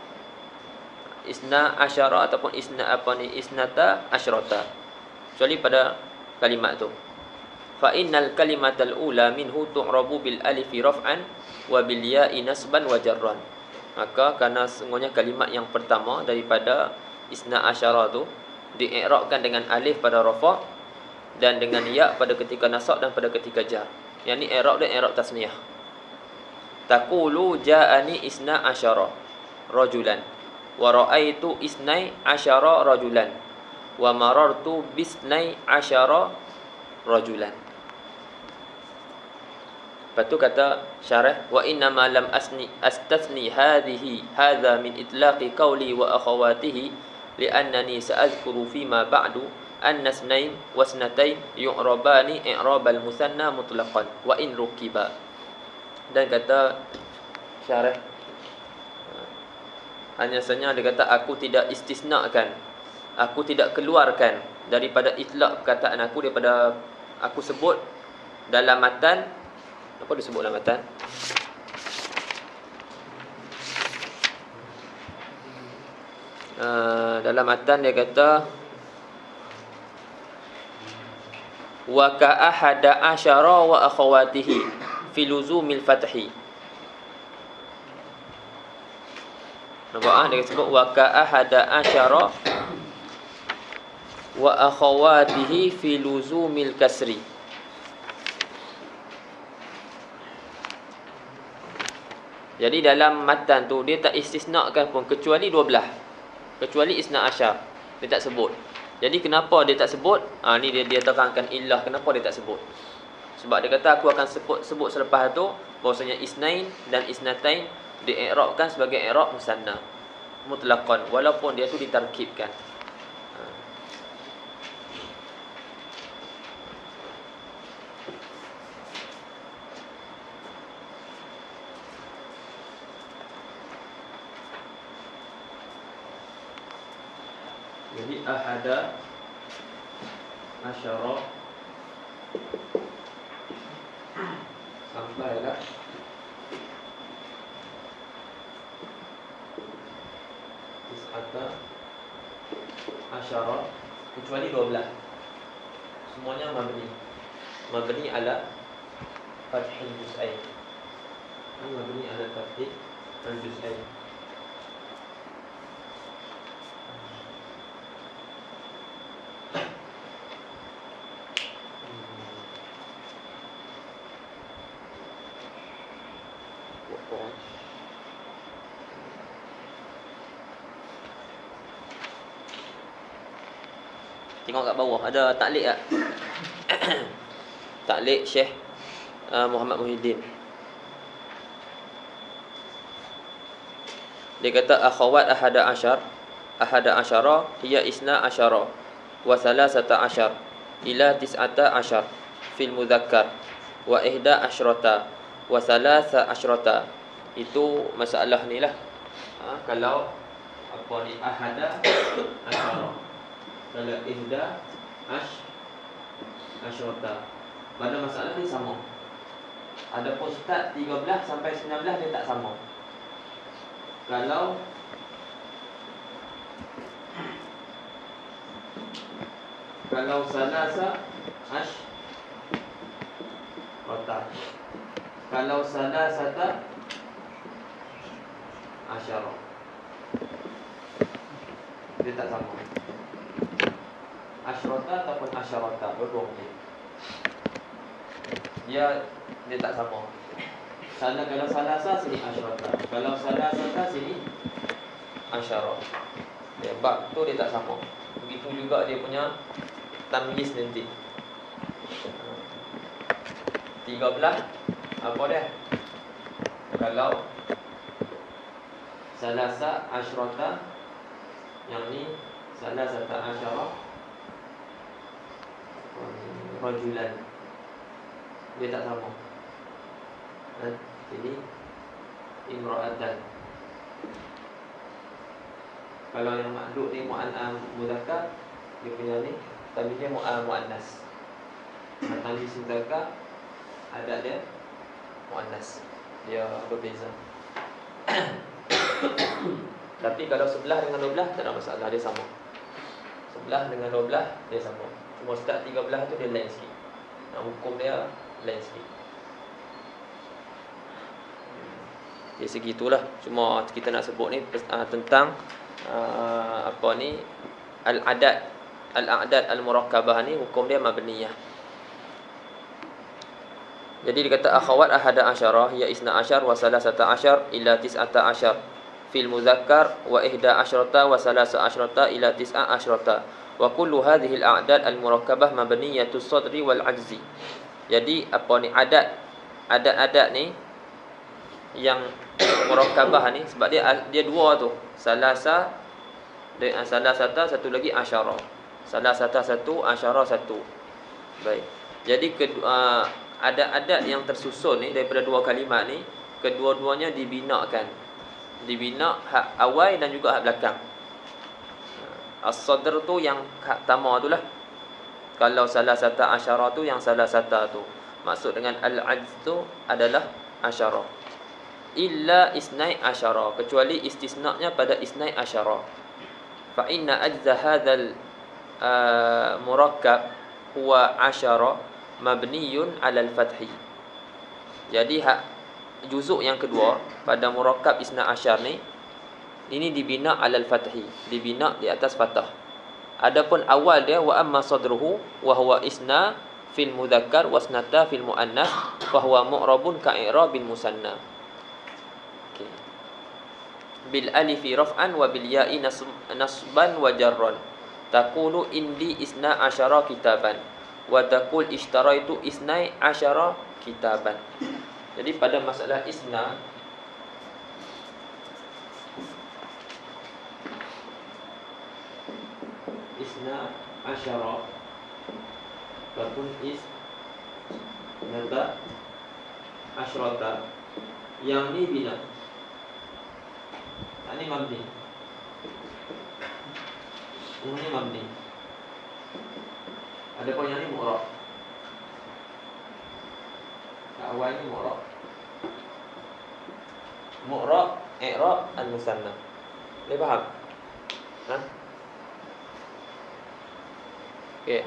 Speaker 1: isna asyara ataupun isnata asyrata. Kecuali pada kalimat tu. Fa innal kalimatal ula minhu tu'rabu bil alifi raf'an wa bil ya'i nasban wa jarran. Maka kerana sungguhnya kalimat yang pertama daripada isna asyara tu dii'rabkan dengan alif pada rafa' dan dengan ya pada ketika nasab dan pada ketika jar. Yang ni i'rab dia i'rab tasniyah. Taqulu ja'ani isna asyara rajulan wa ra'aitu isnai asyara rajulan wa marartu bisnai asyara rajulan. Lepas tu kata syarah, wa inna ma lam astasni hadha min itlaqi qawli wa akhawatihi li'annani sa'adhkuru fima ba'du anna isnain wa isnatain yu'rabani i'rabal musanna mutlaqan wa in rukiba. Dan kata syarah, hanya saja dia kata aku tidak istisnakan, aku tidak keluarkan daripada itlaq perkataan aku, daripada aku sebut dalam matan. Apa disebut dalam matan? Dalam matan dia kata wa ka ahada asyara wa akhawatihi fi luzumil fathi. Nampak dia sebut wa ka ahada asyara wa akhawatihi fi luzumil kasri. Jadi dalam matan tu dia tak istisnakan pun kecuali 12. Kecuali isna asyar. Dia tak sebut. Jadi kenapa dia tak sebut? Ni dia terangkan illah kenapa dia tak sebut. Sebab dia kata aku akan sebut selepas tu bahwasanya isnain dan isnatain dii'rabkan sebagai i'rab musanna mutlaqan walaupun dia tu ditarkibkan. Jadi ahada asyara sampailah tis'ata asyara kecuali 12. Semuanya mabni ala fathil juz'ain. Mabni ala fathil juz'ain. Tengok kat bawah ada taklid tak? Taklid Syekh Muhammad Muhyiddin. Dia kata akhawat ahada asyara hiya isna asyara wa salasata asyar ila tis'ata asyar fil mudzakkar wa ihda asyrata wa salasa asyrata. Itu masalah ni lah. Kalau apa ni ahada asyara, kalau ihda asyrata, pada masalah ni sama. Adapun start 13 sampai 19 dia tak sama. Kalau salasa asyrata, kalau salasata asyara, dia tak sama. Asyrata ataupun asyarata, dua-dua mungkin. Dia tak sama. Kalau salasa sini asyrata, kalau salasata sini asyara. Bab tu dia tak sama. Begitu juga dia punya tamyiz nanti. 13 apa dia? Kalau salasa asyrata, yang ni salasata asyara rajulan, dia tak sama. Jadi imra'atan. Kalau yang makhluk ni mudzakkar, dia punya ni tapi dia muannas. Tamyiz mudzakkar ada dia muannas, dia berbeza. Tapi kalau 11 dengan 12 tak ada masalah, dia sama. 11 dengan 12 dia sama. Cuma start 13 tu dia lain sikit. Hukum dia lain sikit. Jadi segitulah. Cuma kita nak sebut ni tentang apa ni, al-a'dad al-murakkabah ni hukum dia mabniyah. Jadi dikata akhawat ahada asyarah ya isna asyar wa salasata asyar ila tis'ata asyar fil muzakkar wa ihda asyrata wa salasa asyrata ila tis'a asyrata wa kullu hadhihi al-a'dad al-murakkabah mabniyatus sadri wal ajzi. Jadi apa ni adat ni yang murakkabah ni, sebab dia dua tu, salasata satu lagi asyara, salasata satu, asyara satu. Baik. Jadi adat-adat yang tersusun ni daripada dua kalimat ni, kedua-duanya dibina hak awal dan juga hak belakang. As-sadr tu yang hak pertama tu lah. Kalau salasata asyara tu yang salasata tu. Maksud dengan al-ajz tu adalah asyara. Illa isnai asyara, kecuali istisna'nya pada isnai asyara. Fa inna ajza hadzal murakkab huwa asyara mabniyun 'alal fathi. Jadi hak juzuk yang kedua pada murakkab isna asyar ni, ini dibina 'alal fathi, dibina di atas fathah. Adapun awal dia wa amma sadruhu wa huwa isna fil mudzakkar wasnata fil muannas fa huwa mu'rabun ka i'rabil musanna. Okey. Bil alifi raf'an wa bil ya'i nasban wa jarran. Taqulu indi isna asyara kitaban wa taqul ishtaraitu isnai asyara kitaban. Jadi pada masalah isna, asyara ataupun isnata asyrata, yang ni bina, ini mabni, ini mabni. Adapun yang ni mu'rab, awal ni mu'rab i'rab al-musanna. Boleh faham? Okey.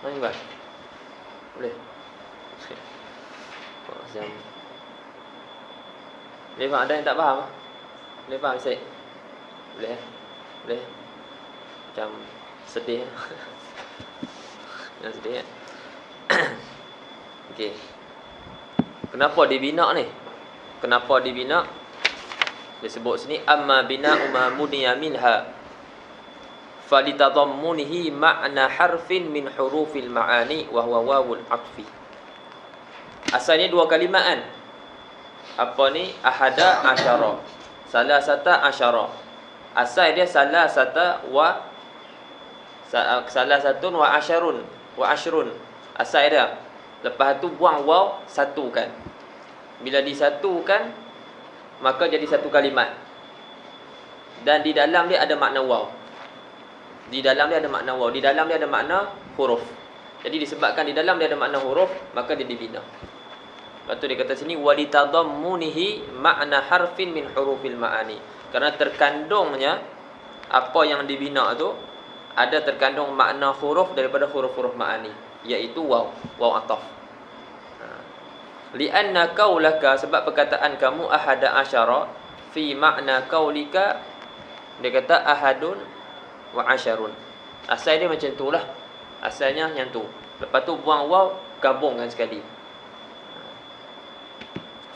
Speaker 1: Mana buat? Boleh. Macam boleh faham? Ada yang tak faham? Boleh faham Syed? Boleh? Boleh? Macam sedih. Yang sedih kan? Okey. Kenapa dibina ni? kenapa dibina? Dia sebut sini amma bina'u ma muniya minha falitadammunihi ma'na harfin min hurufil ma'ani wa huwa wawul atfi. Asalnya dua kalimat kan. Apa ni? Ahada asyara, salasata asyara. Asal dia salasata wa salasatun wa asyarun wa asyrun. Asal dia. Lepas tu buang waw, satukan. Bila disatukan maka jadi satu kalimat. Dan di dalam dia ada makna waw. Di dalam dia ada makna waw. Di dalam dia ada makna huruf. Jadi disebabkan di dalam dia ada makna huruf, maka dia dibina. Lepas tu dia kata sini walitadammunihi ma'na harfin min hurufil ma'ani. Kerana terkandungnya apa yang dibina tu ada terkandung makna huruf daripada huruf-huruf ma'ani, iaitu waw, waw ataf. Lianna qaulaka, sebab perkataan kamu ahada asyara fi makna qaulika, dia kata ahadun wa asyarun. Asal dia macam tu lah. Asalnya yang tu. Lepas tu buang waw, gabungkan sekali.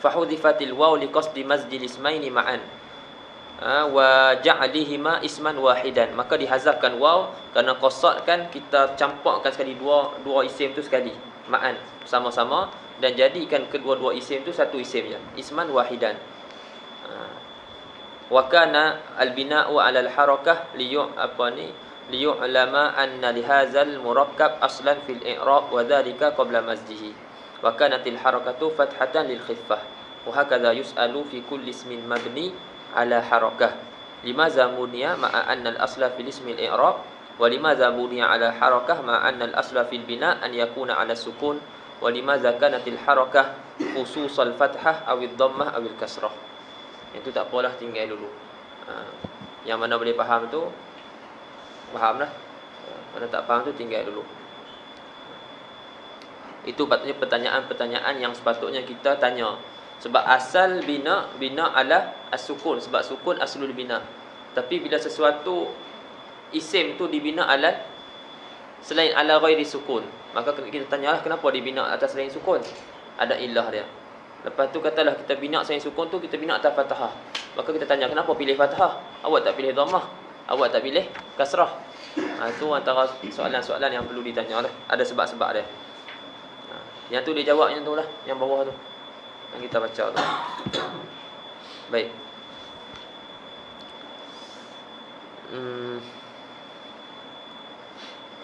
Speaker 1: Fahudhifatil waw liqasdi masjid ismaini ma'an wa ja'alihima isman wahidan. Maka dihazafkan waw kerana qasadkan kita campurkan sekali dua isim tu sekali, ma'an, sama-sama, dan jadikan kedua-dua isim tu satu isim je, isman wahidan. Wa kana al-bina'u 'ala al-harakah liyu'lama anna lihadzal murakkab aslan fil i'rab wa dhalika qabla mazdihi. Wa kanatil harakatu fathatan lil khiffah. Wa hakadha yus'alu fi kulli ismin mabni 'ala harakah. Limadza buniya ma'a anna al-asla fil ismi al-i'rab wa limadza buniya 'ala harakah ma'a anna al-asla fil bina' an yakuna 'ala sukun wa limadza kanatil harakah khususal fathah aw ad-dhammah aw al-kasrah. Itu tak apalah, tinggal dulu. Yang mana boleh faham tu fahamlah. Mana tak faham tu tinggal dulu. Itu patutnya pertanyaan-pertanyaan yang sepatutnya kita tanya. Sebab asal bina ala as-sukun, sebab sukun aslul bina. Tapi bila sesuatu isim tu dibina ala selain ala ghairi sukun, maka kita tanyalah kenapa dibina atas selain sukun. Ada ilah dia. Lepas tu katalah kita bina selain sukun tu, kita bina atas fathah. Maka kita tanya kenapa pilih fathah? Awak tak pilih dhammah? Awak tak pilih kasrah? Itu antara soalan-soalan yang perlu ditanya lah. Ada sebab-sebab dia. Yang tu dia jawab yang tu lah, yang bawah tu yang kita baca tu. Baik.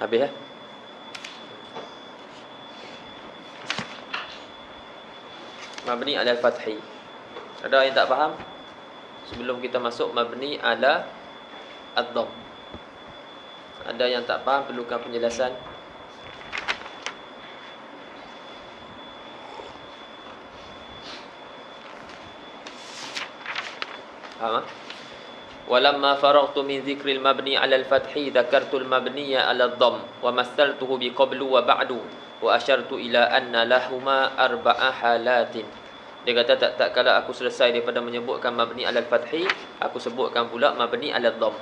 Speaker 1: Habis ya? Mabni ala al-fathi. Ada yang tak faham? Sebelum kita masuk mabni ala ad-dhamm. Ada yang tak faham, perlukan penjelasan? Faham? Walamma faragtu min dzikril mabni 'ala al-fathi dzakartul mabniya 'ala ad-dhamm wa mathaltuhu bi qablu wa ba'du wa asyartu ila anna lahuma arba'a halatin. Dia kata tak kala aku selesai daripada menyebutkan mabni 'ala al-fathi, aku sebutkan pula mabni 'ala ad-dhamm.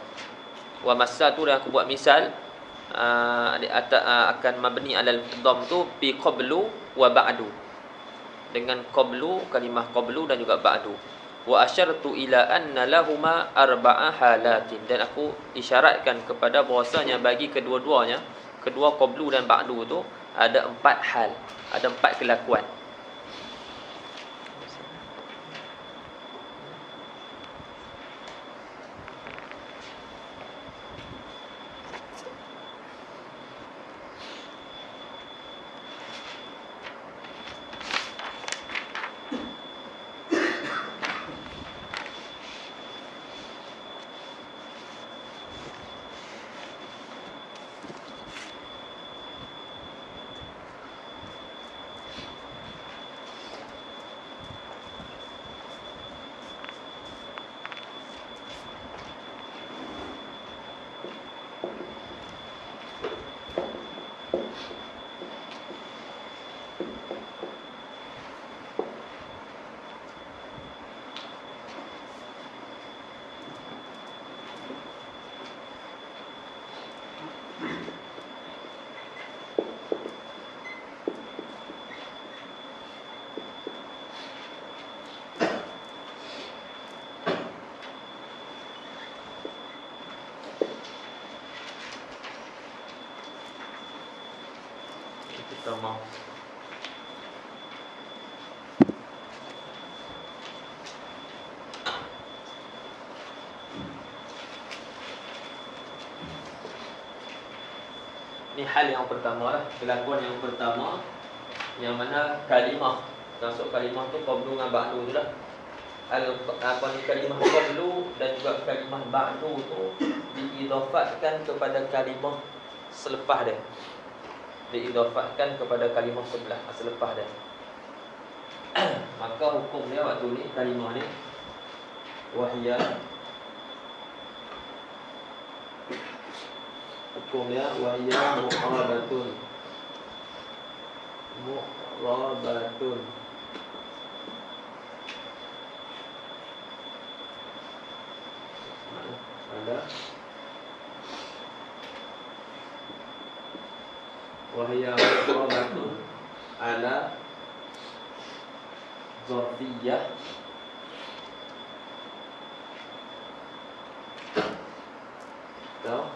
Speaker 1: Wa massatu, dan aku buat misal akan mabni 'ala al-dhamm tu bi qablu wa ba'du, dengan qablu, kalimah qablu dan juga ba'du. Wa asyartu ila anna lahuma arba'a halatin, dan aku isyaratkan kepada bahawasanya bagi kedua-duanya, kedua qablu dan ba'du tu ada 4 hal, ada 4 kelakuan. Ni hal yang pertama lah, kelakuan yang pertama, yang mana kalimah, masuk kalimah tu qablu dengan ba'du tu lah. Kalimah qablu dan juga kalimah ba'du tu diidafatkan kepada kalimah selepas dia. Diidafatkan kepada kalimah selepas dia. Maka hukum dia waktu ni kalimah ni wahya, hukum dia wahya mu'rabatun. Mu'rabatun. Ada wahya mu'rabatun ala zarfiyah atau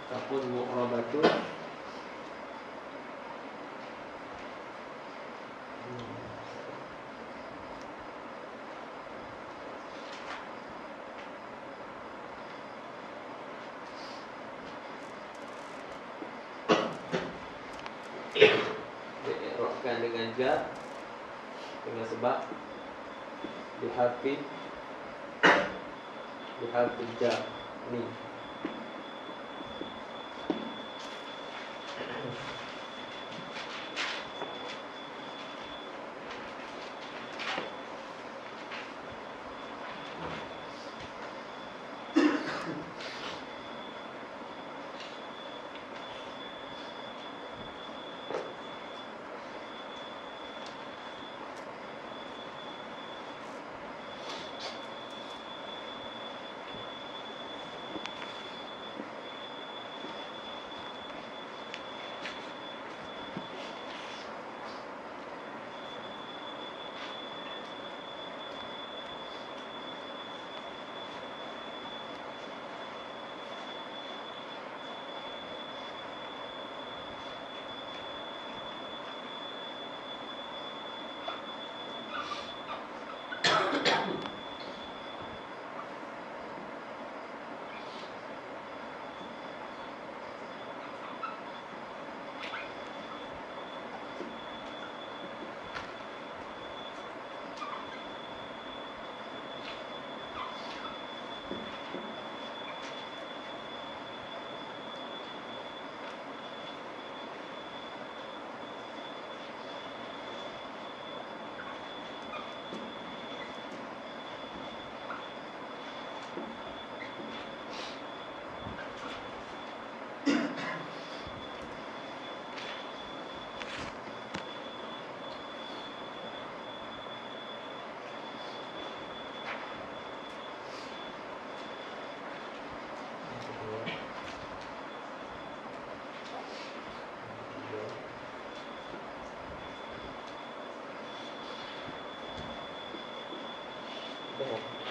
Speaker 1: ataupun mu'rabatun dii'rabkan dengan jar dengan sebab diharfi jar ni.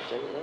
Speaker 1: Cari ya.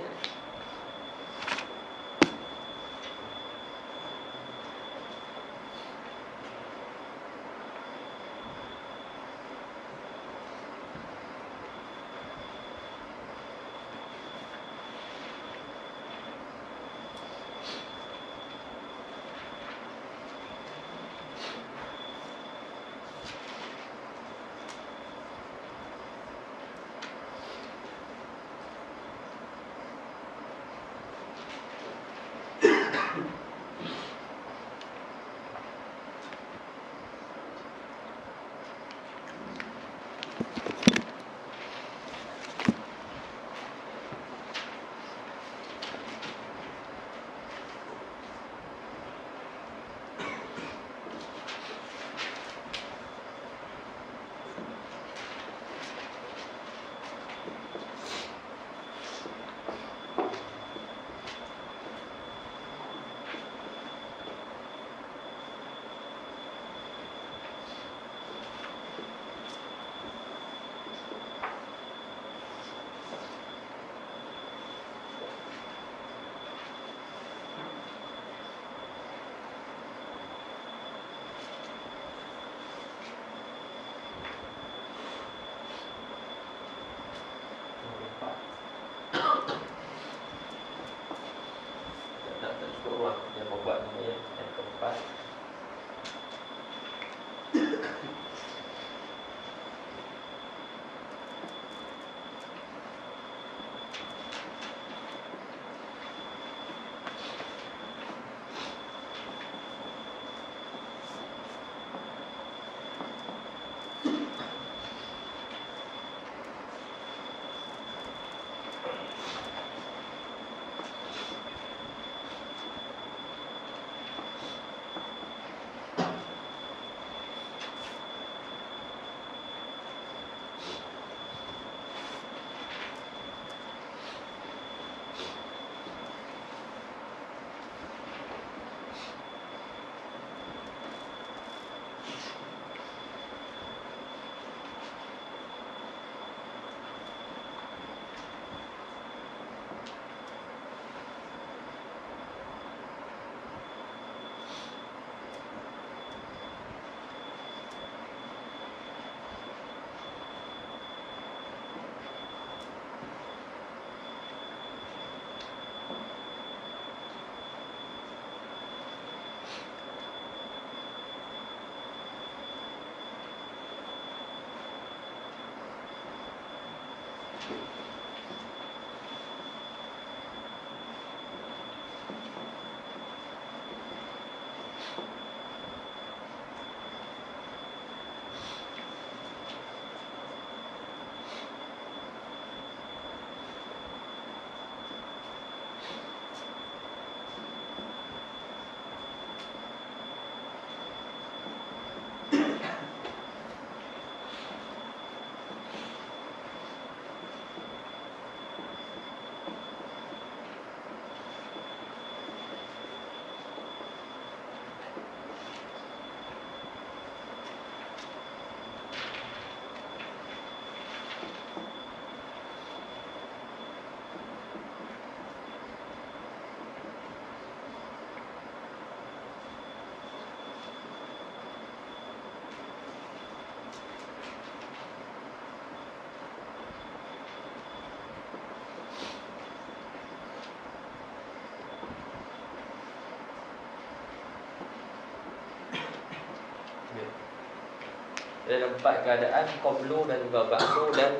Speaker 1: Ada 4 keadaan, qablu dan juga ba'du dan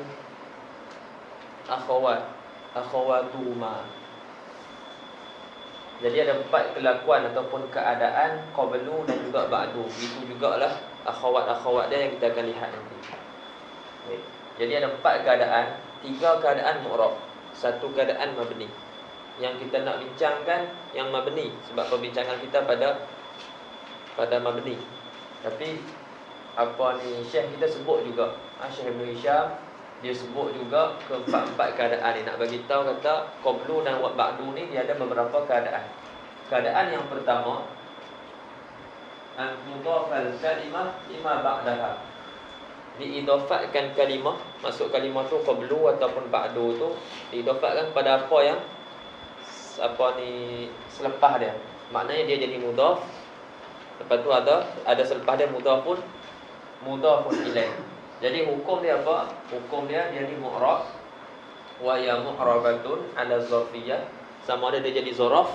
Speaker 1: akhawatuma. Jadi ada 4 kelakuan ataupun keadaan qablu dan juga ba'du. Itu jugalah akhawat-akhawat dia yang kita akan lihat nanti. Baik. Jadi ada 4 keadaan, 3 keadaan mu'rab, 1 keadaan mabni. Yang kita nak bincangkan yang mabni sebab perbincangan kita pada mabni. Tapi Syekh kita sebut juga, Syekh Ibn Hisham dia sebut juga keempat-empat keadaan ni. Nak bagi tahu kata qablu dan ba'du ni dia ada beberapa keadaan. Keadaan yang pertama, mudhafal kalimah lima ba'daha. Diidafatkan kalimah, masuk kalimah tu qablu ataupun ba'du tu diidafatkan pada apa yang selepas dia. Maknanya dia jadi mudhaf. Lepas tu ada selepas dia mudhafun ilaih. Jadi hukum dia apa? Hukum dia ni mu'rab wa ya mu'rabatun ala zarfiyah. Sama ada dia jadi zaraf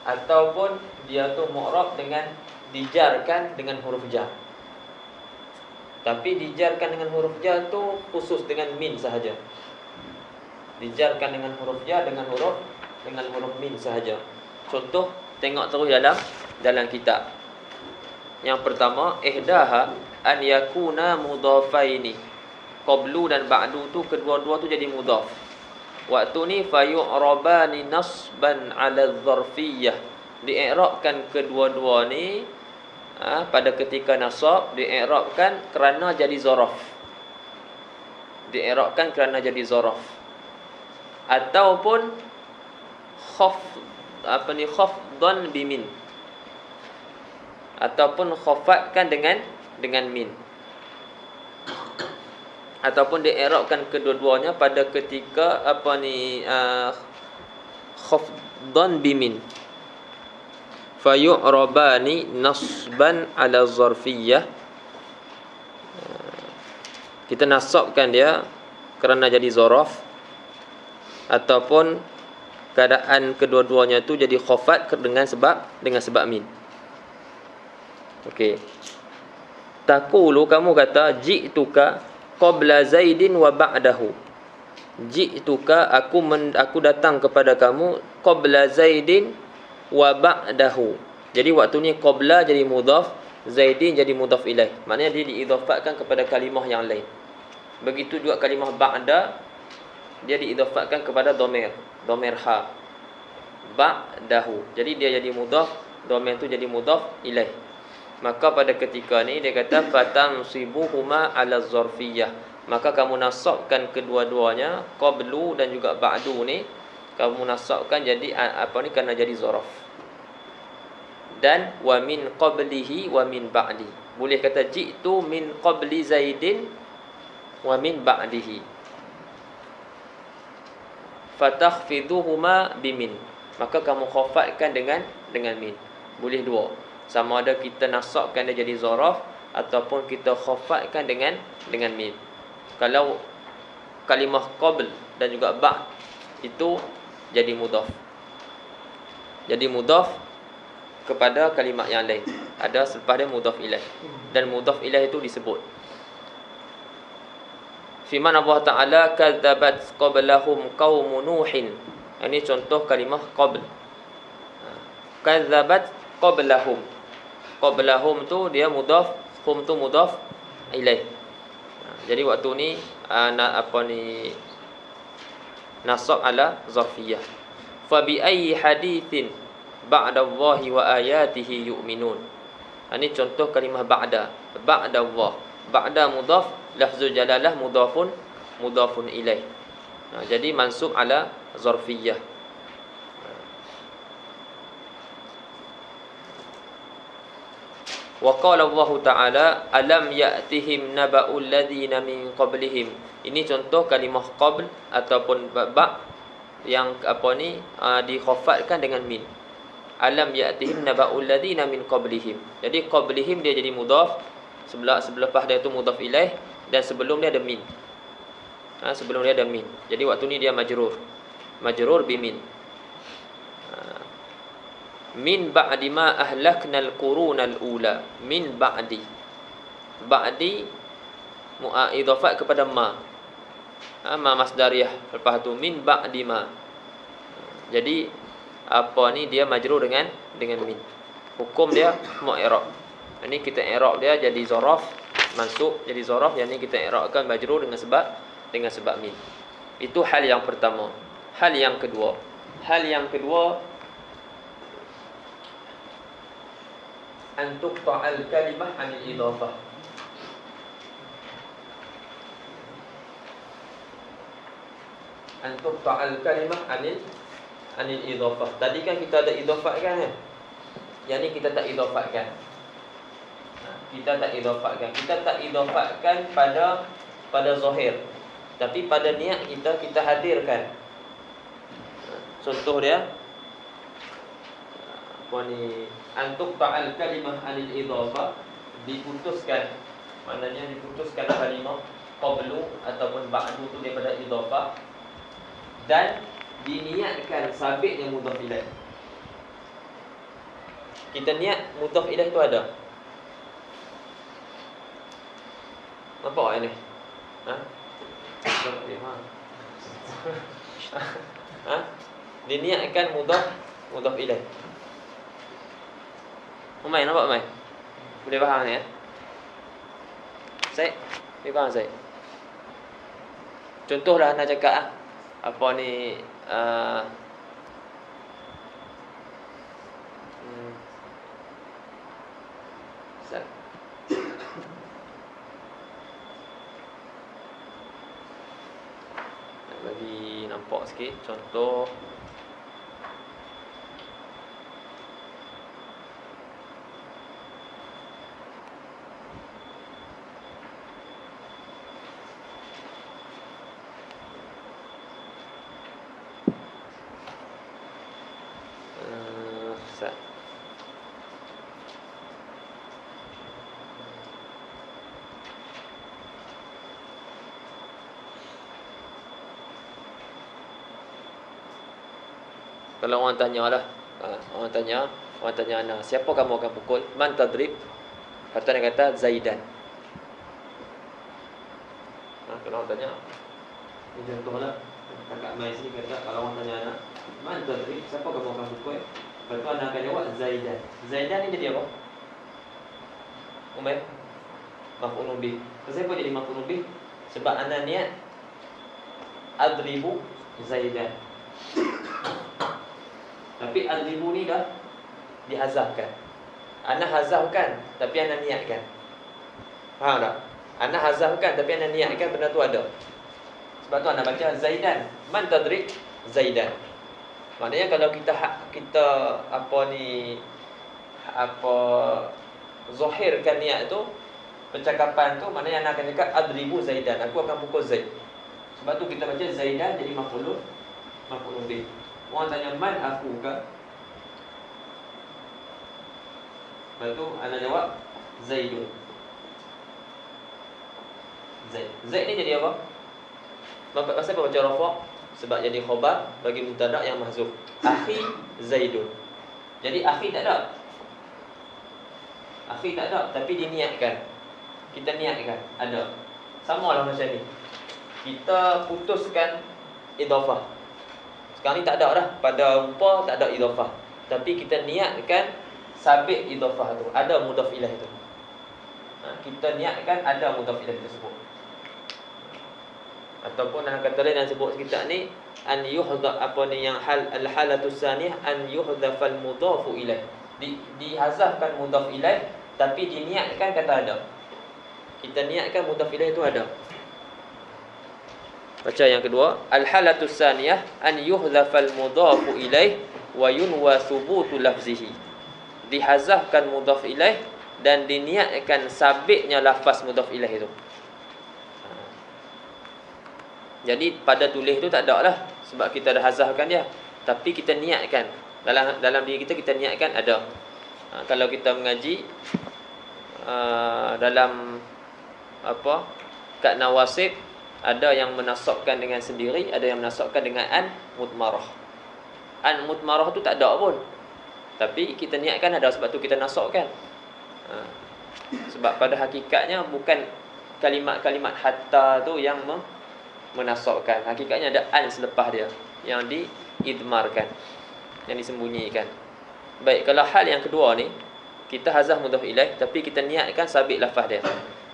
Speaker 1: ataupun dia tu mu'rab dengan dijarkan dengan huruf jar. Tapi dijarkan dengan huruf jar tu khusus dengan min sahaja. Dijarkan dengan huruf jar dengan huruf min sahaja. Contoh tengok terus dalam kitab. Yang pertama, ihdaha an yakuna mudhafaini. Qablu dan ba'du tu kedua-dua tu jadi mudhaf. Waktu ni fayu'rabani nasban 'ala dzarfiyyah. Di'irabkan kedua-dua ni pada ketika nasab di'irabkan kerana jadi zaraf. Di'irabkan kerana jadi zaraf. Ataupun khafdan bimin. Ataupun khafatkan dengan min. Ataupun di'irabkan kedua-duanya pada ketika khafdan bimin. Fayu'rabani nasban 'ala zarfiyyah. Kita nasabkan dia kerana jadi zaraf ataupun keadaan kedua-duanya tu jadi khafat dengan sebab min. Okey. Taqulu, kamu kata ji'tuka qabla Zaidin wa ba'dahu. Ji'tuka, aku datang kepada kamu qabla Zaidin wa ba'dahu. Jadi waktu ni qabla jadi mudhaf, Zaidin jadi mudhaf ilaih. Maknanya dia diidhafatkan kepada kalimah yang lain. Begitu juga kalimah ba'da, dia diidhafatkan kepada dhamir ha. Ba'dahu. Jadi dia jadi mudhaf, dhamir tu jadi mudhaf ilaih. Maka pada ketika ni dia kata fatansibuhuma 'ala zarfiyyah. Maka kamu nasabkan kedua-duanya, qablu dan juga ba'du ni kamu nasabkan jadi kerana jadi zaraf. Dan wa min qablihi wa min ba'di. Boleh kata ji'tu min qabli Zaidin wa min ba'dihi. Fatakhfiduhuma bimin. Maka kamu khafatkan dengan min. Boleh dua. Sama ada kita nasabkan dia jadi zaraf ataupun kita khafatkan dengan min. Kalau kalimah qabl dan juga ba'd itu jadi mudhaf. Jadi mudhaf kepada kalimat yang lain. Ada selepas dia mudhaf ilaih. Dan mudhaf ilaih itu disebut firman Allah Ta'ala, kadzabat qablahum qaum Nuhin. Ini contoh kalimah qabl. Kadzabat qablahum. Qablahum tu dia mudhaf, hum tu mudhaf ilaih. Jadi waktu ni nasab ala zarfiyah. Fa bi ayyi haditsin ba'da Allahi wa ayatihi yu'minun. Ini contoh kalimah ba'da. Ba'da Allah. Ba'da mudhaf, lafzul jalalah mudhafun ilaih. Jadi mansub ala zarfiyah. Wa qala Allah Ta'ala, alam ya'tihim naba'ul ladzina min qablihim. Ini contoh kalimah qabl ataupun ba' yang dikhafatkan dengan min. Alam ya'tihim naba'ul ladzina min qablihim. Jadi qablihim dia jadi mudhaf, selepas dia itu mudhaf ilaih, dan sebelum dia ada min. Sebelum dia ada min. Jadi waktu ni dia majrur. Majrur bi min. Min ba'di ma ahlaknal qurunal ula. Min ba'di. Ba'di idhafat kepada ma. Ma masdariyah. Lepas tu min ba'di ma. Jadi dia majrur dengan min. Hukum dia mu'irab. Ini kita i'rab dia jadi zaraf, mansub jadi zaraf. Yang ni kita i'rabkan majrur dengan sebab min. Itu hal yang pertama. Hal yang kedua, an tuqta'al kalimah 'anil idhafah. An tuqta'al kalimah 'anil idhafah. Tadi kan kita ada idhafatkan kan? Yang ni kita tak idhafatkan. Kita tak idhafatkan pada zahir. Tapi pada niat kita hadirkan. Contoh dia antuk ta'al kalimah anil idhafah, diputuskan. Maknanya diputuskan kalimah qablu ataupun ba'du tu daripada idhafah, dan diniatkan sabitnya mudhaf ilaih. Kita niat mudhaf ilaih tu ada. Nampak ni? Diniatkan mudhaf ilaih. Umay, nampak Umay? Boleh faham ni ya? Syed, boleh faham Syed? Contohlah nak cakap nak bagi nampak sikit contoh. Kalau orang tanya lah, orang tanya anak, siapa kamu akan pukul? Man tadrib? Kata dia kata Zaidan. Kalau orang tanya, ini contoh lah. Kakak Mai sini kata, kalau orang tanya anak, man tadrib? Siapa kamu akan pukul? Lepas tu anak akan jawab Zaidan. Zaidan ni jadi apa? Umay? Maf'ulun bih. Kenapa jadi maf'ulun bih? Sebab anak niat adribu Zaidan. Tapi adribu ni dah dihazafkan. Ana hazafkan tapi ana niatkan. Faham tak? Ana hazafkan tapi ana niatkan benda tu ada. Sebab tu ana baca Zaidan. Man tadrib? Zaidan. Maknanya kalau kita zahirkan niat tu, percakapan tu, maknanya ana akan cakap adribu Zaidan. Aku akan pukul Zaid. Sebab tu kita baca Zaidan jadi maf'ulun bih. Orang tanya man aku ke? Lepas tu ana jawab Zaidun. Zaid ni jadi apa? Kenapa baca rafa'? Sebab jadi khabar bagi mubtada' yang mahzuf. Akhi Zaidun. Jadi akhi tak ada. Tapi diniatkan. Kita niatkan ada. Samalah macam ni. kita putuskan idhafah. Sekarang ni tak ada dah, pada rupa tak ada idhafah. Tapi kita niatkan sabit idhafah tu, ada mudhaf ilaih tu. Kita niatkan ada mudhaf ilaih tersebut. Ataupun dalam kata lain yang sebut kita ni an yuhdha apa ni yang al-halatus saniyah an yuhdhafal mudhafu ilaih. Dihazafkan mudhaf ilaih tapi diniatkan kata ada. Kita niatkan mudhaf ilaih tu ada. Baca yang kedua, al-halatus saniyah an yuhdhafal mudhafu ilaih wa yunwa thubutu lafzihi. Dihazafkan mudhaf ilaih dan diniatkan sabitnya lafaz mudhaf ilaih itu. Jadi pada tulis tu tak ada lah sebab kita dah hazafkan dia. Tapi kita niatkan dalam diri kita niatkan ada. Kalau kita mengaji dalam apa kat nawasib, ada yang menasabkan dengan sendiri, ada yang menasabkan dengan an mudmarah. An mudmarah tu tak ada pun. Tapi kita niatkan ada, sebab tu kita nasabkan. Sebab pada hakikatnya bukan kalimat-kalimat hatta tu yang menasabkan. Hakikatnya ada an selepas dia yang diidmarkan, yang disembunyikan. Baik, kalau hal yang kedua ni kita hazaf mudhaf ilaih tapi kita niatkan sabit lafaz dia.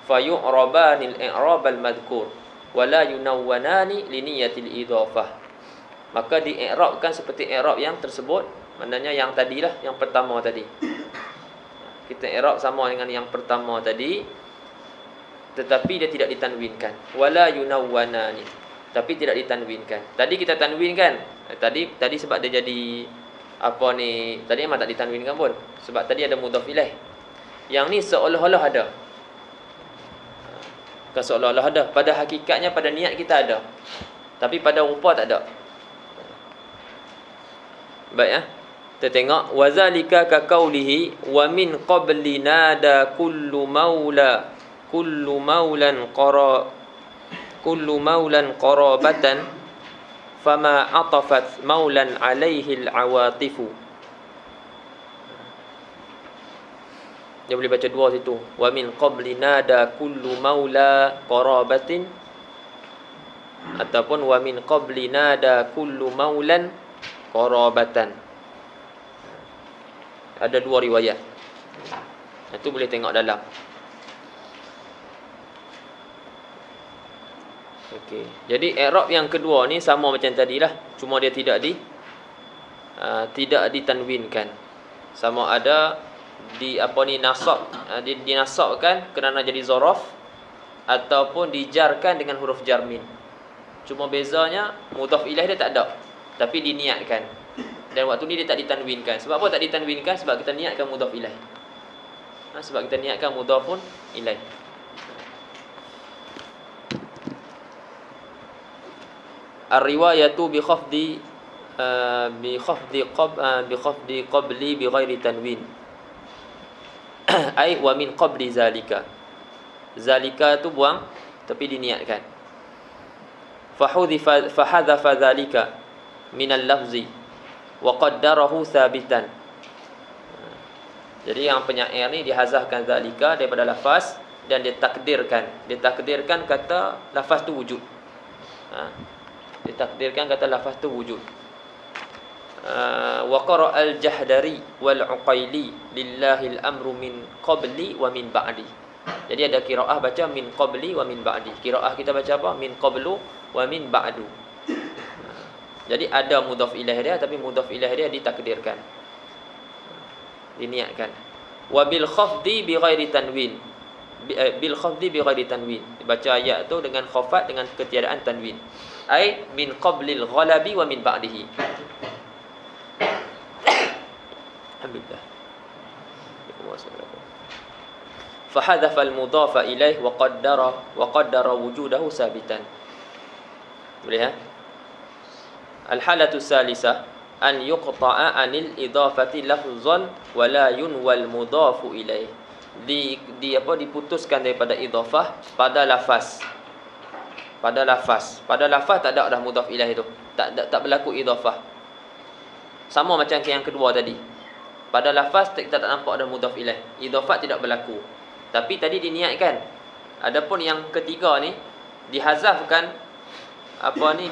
Speaker 1: Fa yu'rabanil i'rabal madhkur wala yunawwanani li niyatil idhafah. Maka dii'rabkan seperti i'rab yang tersebut, maknanya yang tadilah, yang pertama tadi. Kita i'rab sama dengan yang pertama tadi, tetapi dia tidak ditanwinkan. Wala yunawwanani, tapi tidak ditanwinkan. Tadi kita tanwinkan. Tadi sebab dia jadi apa ni, tadi memang tak ditanwinkan pun sebab tadi ada mudhaf ilaih. Yang ni seolah-olah ada. Seolah-olah ada. Pada hakikatnya pada niat kita ada, tapi pada rupa tak ada. Baik ya. Kita tengok wazalika ka qaulihi wa min qabli nada kullu maulan qarabatan fama atafat maulan alaihi al-awatifu. Dia boleh baca dua situ. Wa min qabli nada kullu maula qarabatin, ataupun wa min qabli nada kullu maulan qarabatan. Ada dua riwayat. Itu boleh tengok dalam. Okey. Jadi i'rab yang kedua ni sama macam tadilah, cuma dia tidak ditanwinkan. Sama ada nasab, dinasabkan kerana jadi zaraf ataupun dijarkan dengan huruf jarmin. Cuma bezanya mudhaf ilaih dia tak ada, tapi diniatkan. Dan waktu ni dia tak ditanwinkan. Sebab apa tak ditanwinkan? Sebab kita niatkan mudhaf ilaih. Sebab kita niatkan mudhafun ilaih. Ar-riwayatu bi khafdi qabli bi ghairi tanwin. Ai wa min qabli zalika. Zalika tu buang tapi diniatkan. Fa hadhafa zalika min al-lafzi wa qaddarahu thabitan. Jadi yang penyair ni dihazafkan zalika daripada lafaz dan ditakdirkan kata lafaz tu wujud. Ditakdirkan kata lafaz tu wujud. Wa qara al-Jahdari wal Uqaili lillahi al-amru min qabli wa min ba'di. Jadi ada qiraah baca min qabli wa min ba'di. Qiraah kita baca apa? Min qablu wa min ba'du. Jadi ada mudhaf ilaih dia, tapi mudhaf ilaih dia ditakdirkan, diniatkan. Wa bil khafdi bi ghairi tanwin. Bil khafdi bi ghairi tanwin. Baca ayat tu dengan khafat, dengan ketiadaan tanwin. Ai min qablil ghalabi wa min ba'dihi. Alhamdulillah. Fa hadhafa al mudhafa ilaih wa qaddara wujudahu sabitan. Boleh ya? Al-halatu salisah an yuqta'a anil idhafati lafzan wa la yunwal mudhafu ilaih. Diputuskan daripada idhafah pada lafaz. Pada lafaz tak ada dah mudhaf ilaih tu. Tak berlaku idhafah. Sama macam yang kedua tadi. Pada lafaz kita tak nampak ada mudhaf ilaih. Idhafah tidak berlaku. Tapi tadi diniatkan. Adapun yang ketiga ni dihazafkan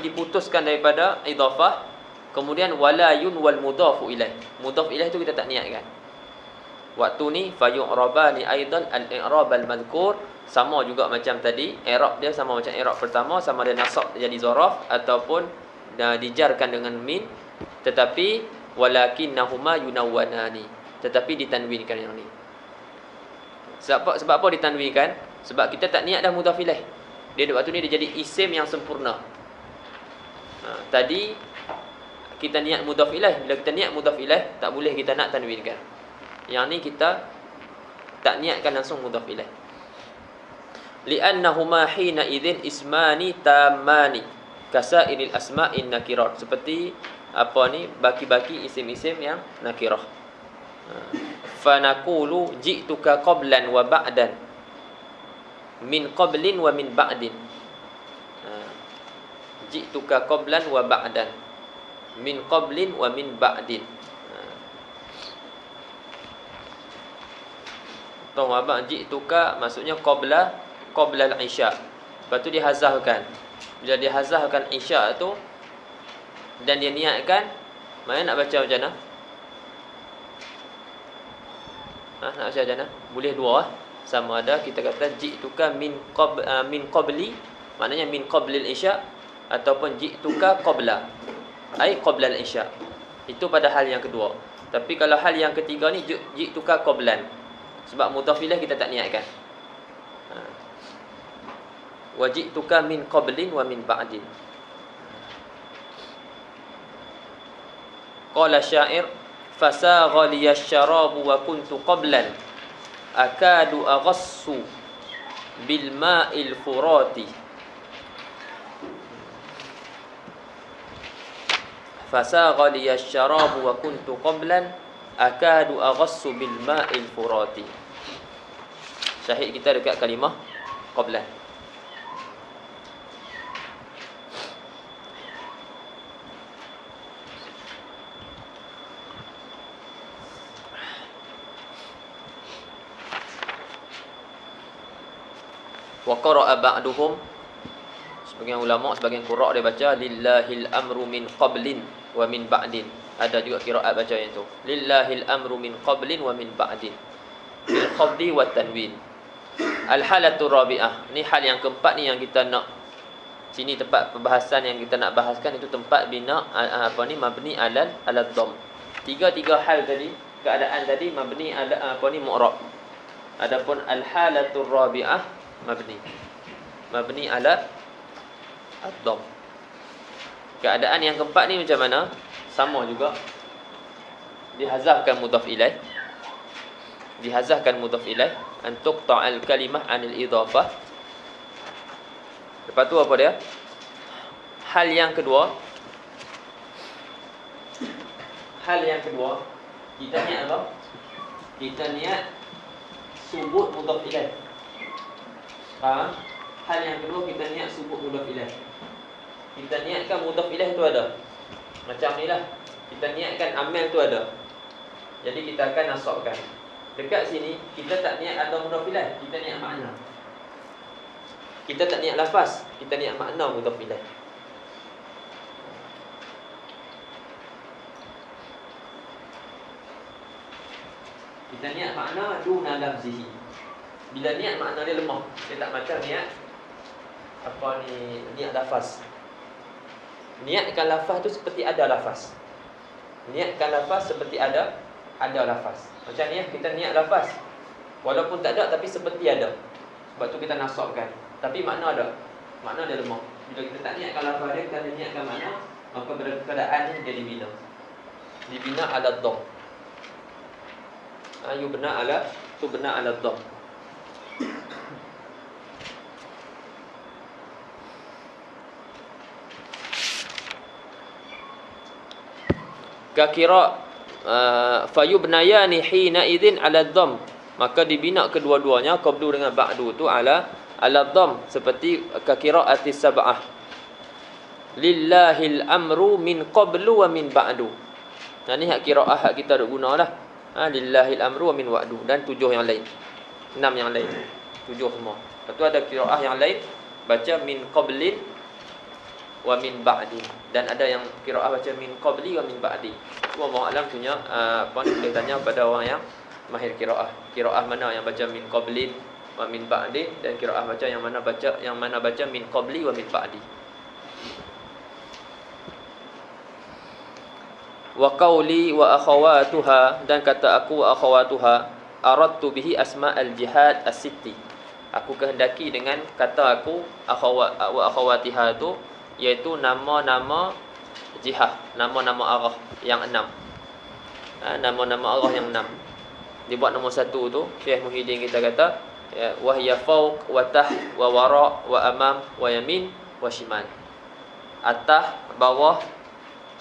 Speaker 1: diputuskan daripada idhafah. Kemudian walayun wal mudhafu ilaih. Mudhaf ilaih tu kita tak niatkan. Waktu ni fayu'rabani aidan al-i'rab al-madhkur, sama juga macam tadi, i'rab dia sama macam i'rab pertama, sama ada nasab jadi zaraf ataupun dijarkan dengan min, tetapi walakinnahuma yunawwanani, tetapi ditanwinkan yang ni. Sebab apa ditanwinkan? Sebab kita tak niat dah mudhaf ilaih. Dia waktu ni dia jadi isim yang sempurna. Tadi kita niat mudhaf ilaih. Bila kita niat mudhaf ilaih, tak boleh kita nak tanwinkan. Yang ni kita tak niatkan langsung mudhaf ilaih. Li'annahuma hina idzin ismani tamani kasairil asma'in nakirat. Seperti baki-baki isim-isim yang nakirah. Fanaqulu ji'tuka qablan wa ba'dan. Min qablin wa min ba'din. Ji'tuka qablan wa ba'dan. Min qablin wa min ba'din. Tahu abang, ji'tuka maksudnya qabla al-isya. Lepas tu dihazahkan. Bila dihazahkan isya tu dan dia niatkan, mana nak baca macam mana? Nak baca macam mana? Boleh dua. Sama ada kita kata ji'tuka min qabli, maknanya min qabli al-isya, ataupun ji'tuka qabla, ai qabla al-isya. Itu pada hal yang kedua. Tapi kalau hal yang ketiga ni ji'tuka qablan, sebab mudhaf ilaih kita tak niatkan. Wa ji'tuka min qablin wa min ba'din. Qala syair fasagha liyasyarabu wa kuntu qablan akadu aghassu bil ma'il furati. Fasagha liyasyarabu wa kuntu qablan akadu aghassu bil ma'il furati. Syahid kita dekat kalimah qablan. Wa qara'a ba'duhum, sebagian ulama, sebagian qura' dia baca lillahil amru min qablin wa min ba'din. Ada juga qiraat baca yang tu, lillahil amru min qablin wa min ba'din, bil khafdi wat tanwin. Al halatu rabi'ah, ni hal yang keempat ni yang kita nak, sini tempat pembahasan yang kita nak bahaskan, itu tempat bina mabni alal dhamm. Tiga hal tadi, keadaan tadi mabni ala mu'rab. Adapun al halatu rabi'ah mabni ala ad-dhamm. Keadaan yang keempat ni macam mana? Sama juga, dihazafkan mudhaf ilaih. Dihazafkan mudhaf ilaih untuk ta'al kalimah anil idhafah. Lepas tu apa dia? Hal yang kedua, kita niat apa? Kita niat subut mudhaf ilaih. Faham? Hal yang kedua, kita niat subut mudhaf ilaih. Kita niatkan mudhaf ilaih tu ada. Macam ni lah, kita niatkan amil tu ada. Jadi kita akan nasabkan. Dekat sini kita tak niat ada mudhaf ilaih, kita niat makna. Kita tak niat lafaz, kita niat makna mudhaf ilaih. Kita niat makna duna lafzihi. Bila niat makna dia lemah, dia tak macam niat niat lafaz. Niatkan lafaz tu seperti ada lafaz. Niatkan lafaz seperti ada lafaz. Macam ni kita niat lafaz, walaupun tak ada tapi seperti ada. Sebab tu kita nasabkan. Tapi makna ada. Makna dia lemah. Bila kita tak niatkan lafaz dia, kita niatkan makna, maka keadaan ni dia dibina. Dibina ala dhamm. Tubna ala dhamm. Kakira fayubnayani hina idzin ala dhamm, maka dibina kedua-duanya qablu dengan ba'du tu ala dhamm, seperti kakiraati sab'ah. Lillahil amru min qablu wa min ba'du. Nah ni hak qiraah hak kita dak gunalah. Lillahil amru wa min wa'du, dan 7 yang lain. 6 yang lain. 7 semua. Lepas tu ada qiraah yang lain baca min qablin wa min ba'di. Dan ada yang qiraah baca min qabli wa min ba'di. Wallahu alam punya boleh tanya pada orang yang mahir qiraah. Qiraah mana yang baca min qablin wa min ba'di, dan qiraah baca yang mana baca min qabli wa min ba'di. Wa qawli wa akhawatuha, dan kata aku wa akhawatuha, aradtu bihi asma al-jihad as-sitti. Aku kehendaki dengan kata aku wa akhawatiha tu, iaitu nama-nama jihad, nama-nama arah yang 6. Nama-nama arah yang 6. Dibuat nombor 1 tu, Syekh Muhyiddin kita kata, wa hiya fawq wa taht wa wara wa amam wa yamin wa shimal. Atas, bawah,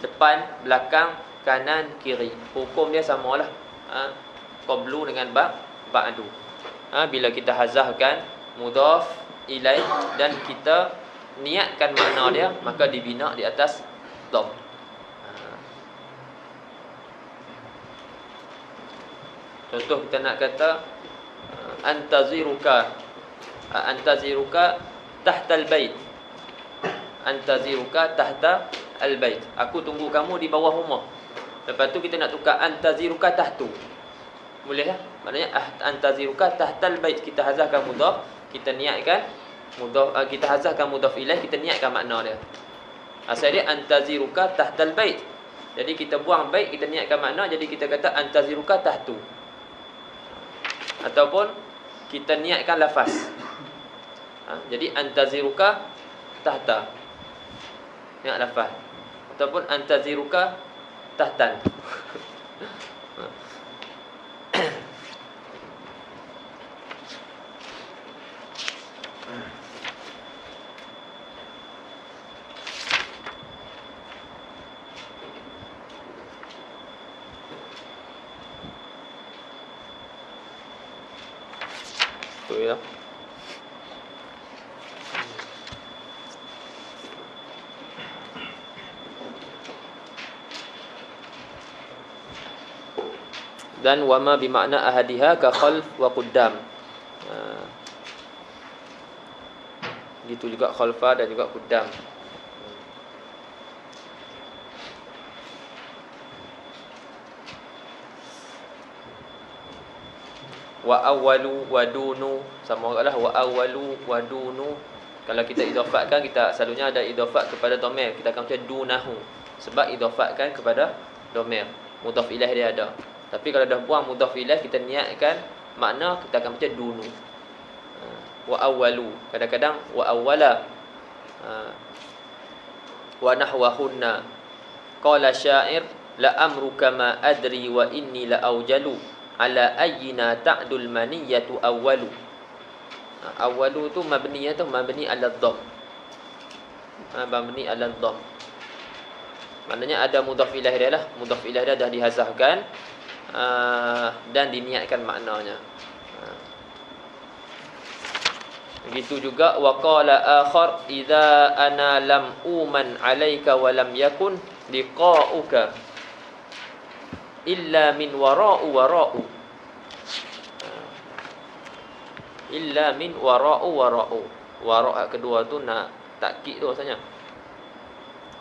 Speaker 1: depan, belakang, kanan, kiri. Hukum dia samalah. Qablu dengan ba'du. Bila kita hazahkan mudhaf ilaih dan kita niatkan makna dia, maka dibina di atas dom. Contoh kita nak kata antaziruka tahtal bait. Antaziruka tahta al-bait. Aku tunggu kamu di bawah rumah. Lepas tu kita nak tukar antaziruka tahtu. Boleh tak? Maknanya antaziruka tahtal bait, kita hazahkan mudhaf, kita niatkan mudhaf, kita hazahkan mudhaf ilaih, kita niatkan makna dia. Asal dia antaziruka tahtal bait. Jadi kita buang bait, kita niatkan makna, jadi kita kata antaziruka tahtu. Ataupun kita niatkan lafaz. Jadi antaziruka tahta. Niat lafaz. Ataupun antaziruka tahtan. Tu ya. Dan wama bimakna ahadiha ka khalf wa quddam. Gitu juga khalfa dan juga quddam. Wa awwalu wa dunu, sama jugalah wa awwalu wa dunu. Kalau kita idafatkan, kita selalunya ada idafat kepada dhamir, kita akan baca dunahu, sebab idafatkan kepada dhamir, mudhaf ilaih dia ada. Tapi kalau dah buang mudhaf ilaih, kita niatkan makna, kita akan baca dunu. Wa awwalu, kadang-kadang wa awwala, wa nahwahunna. Qala syair la amruka ma adri wa inni la awjalu ala ayyina ta'dul maniyatu awwalu. Awwalu tu mabniyah tu mabni ala dhamm. Mabni ala dhamm. Maknanya ada mudhaf ilaih dia lah, mudhaf ilaih dia dah dihazahkan dan diniatkan maknanya. Begitu juga wa qala akhar idza ana lam uman alayka wa lam yakun liqa'uka illa min wara'u. Illa min wara'u. Wara' kedua tu nak takkid tu rasanya.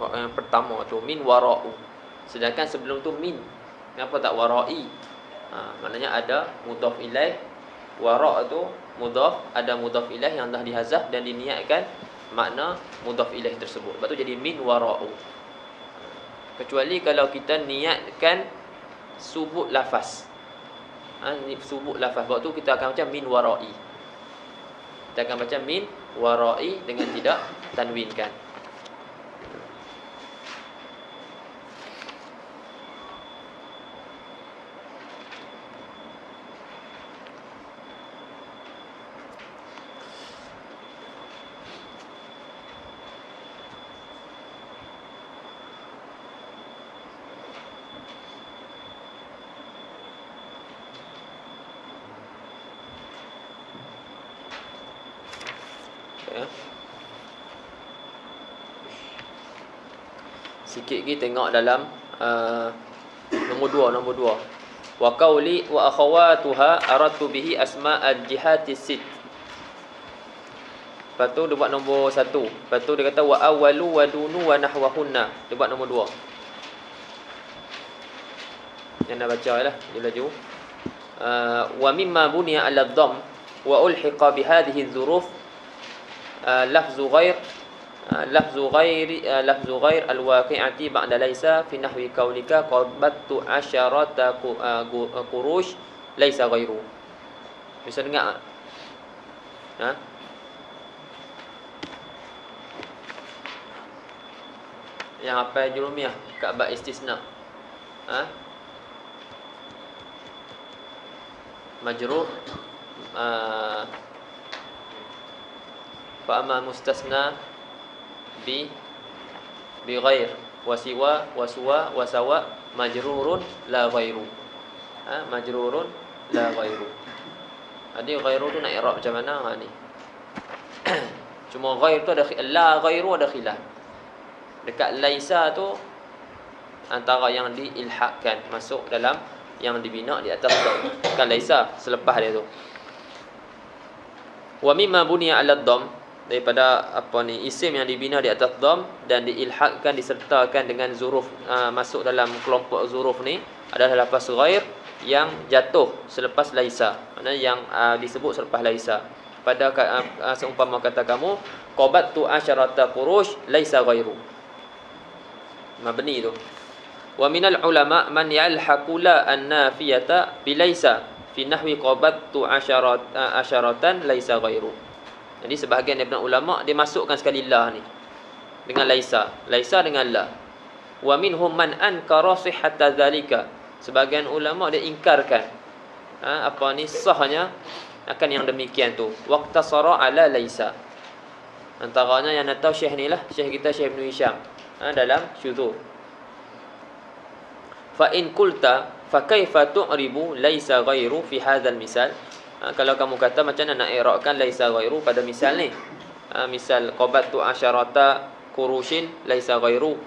Speaker 1: Yang pertama tu min wara'u. Sedangkan sebelum tu min. Kenapa tak wara'i? Maknanya ada mudhaf ilaih. Wara' tu mudhaf, ada mudhaf ilaih yang dah dihazaf dan diniatkan makna mudhaf ilaih tersebut. Sebab tu jadi min wara'u. Kecuali kalau kita niatkan subut lafaz. Subut lafaz. Sebab tu kita akan baca min wara'i. Kita akan baca min wara'i dengan tidak tanwinkan. Sikit lagi tengok dalam nombor 2. Wa qauli wa akhawatuha aradtu bihi asma al-jihati sit. Lepas tu dia buat nombor 1. Lepas tu dia kata wa awwalu wa dunu wa nahwahunna. Dia buat nombor 2. Yang nak baca lah, dia laju. Wa mimma buniya 'ala dhamm wa ulhiqa bi hadhihi dzuruf lafzu ghair lafzu ghair al-waqi'ati ba'da laysa fi nahwi qaulika qabattu asyarata qurush laysa ghairu. Bisa dengar tak? Ha? Yang apa Jurumiyah kat bab istisna. Ha? Majrur fa amma mustasna bi ghair wa siwa wa suwa wa sawa majrurun la ghairu. Ha, majrurun la ghairu. Jadi ghairu tu nak i'rab macam mana ha ni? Cuma ghair tu ada la ghairu ada khilaf. Dekat laisa tu antara yang diilhaqkan masuk dalam yang dibina di atas tu. Bukan laisa, selepas dia tu. Wa mimma buniya 'ala dhamm, daripada apa ni isim yang dibina di atas dhamm dan diilhaqkan disertakan dengan zuruf masuk dalam kelompok zuruf ni adalah lafaz ghair yang jatuh selepas laisa. Maknanya yang disebut selepas laisa. Pada seumpama kata kamu qabattu asyarata qurush laisa ghairu. Mabni tu. Wa minal ulama man yalhaqu la an-nafiyata bilaisa fi nahwi qabattu asyaratan laisa ghairu. Jadi sebahagian daripada ulama dia masukkan sekali la ni dengan laisa dengan la. Wa minhum man ankara sihhata zalika. Sebahagian ulama dia ingkarkan apa ni sahnya akan yang demikian tu. Waqtasara ala laisa. Antaranya yang nak tahu Syekh ni lah, Syekh kita Syekh Ibn Hisham dalam syudzur. Fa in qulta fa kaifa tu'ribu laisa ghairu fi hadzal misal. Kalau kamu kata macam mana nak i'rabkan laisa ghairu pada misal ni. Misal qabattu asyarata qurushin laisa ghairu.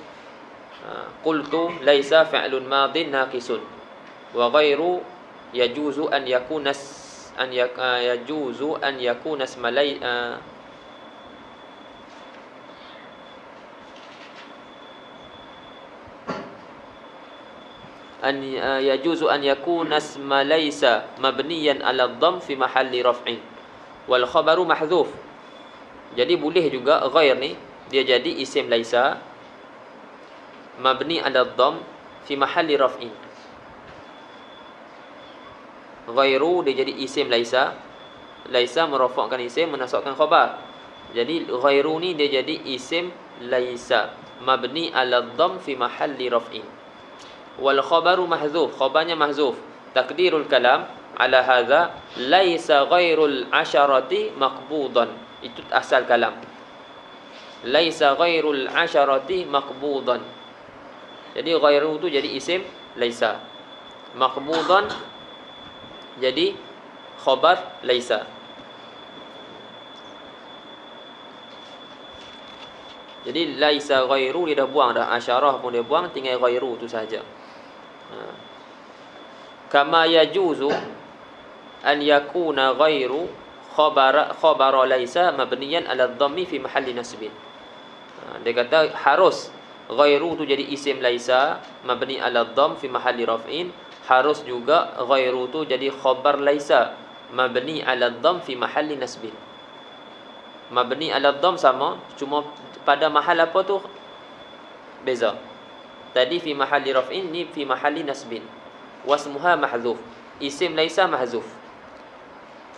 Speaker 1: Qultu laisa fi'lun madin naqisun wa ghairu yajuzu an yakuna malai yajuzu an yakuna isma laysa mabniyan 'ala dhamm fi mahalli raf'in wal khabaru mahdzuf. Jadi boleh juga ghair ni dia jadi isim laisa mabni 'ala dhamm fi mahalli raf'in. Ghairu dia jadi isim laisa merafa'kan isim menasabkan khabar. Jadi ghairu ni dia jadi isim laisa mabni 'ala dhamm fi mahalli raf'in. Wal khabaru mahdzuf, khabarnya mahdzuf. Takdirul kalam ala hadza laisa ghairul asharati maqbudan. Itu asal kalam. Laisa ghairul asharati maqbudan. Jadi ghairu tu jadi isim laisa. Maqbudan jadi khabar laisa. Jadi laisa ghairu dia dah buang dah, asyarah pun dia buang, tinggal ghairu tu saja. Kama yajuzu an yakuna ghairu khabara laisa mabniyan ala dhammi fi mahalli nasbin. Dia kata harus ghairu tu jadi isim laisa mabni ala dhamm fi mahalli raf'in. Harus juga ghairu tu jadi khabar laisa mabni ala dhamm fi mahalli nasbin. Mabni ala dhamm sama, cuma pada mahal apa tu beza. Tadi fi mahalli raf'in, ni fi mahalli nasbin. Wasmuha mahdzuf. Isim laisa mahdzuf.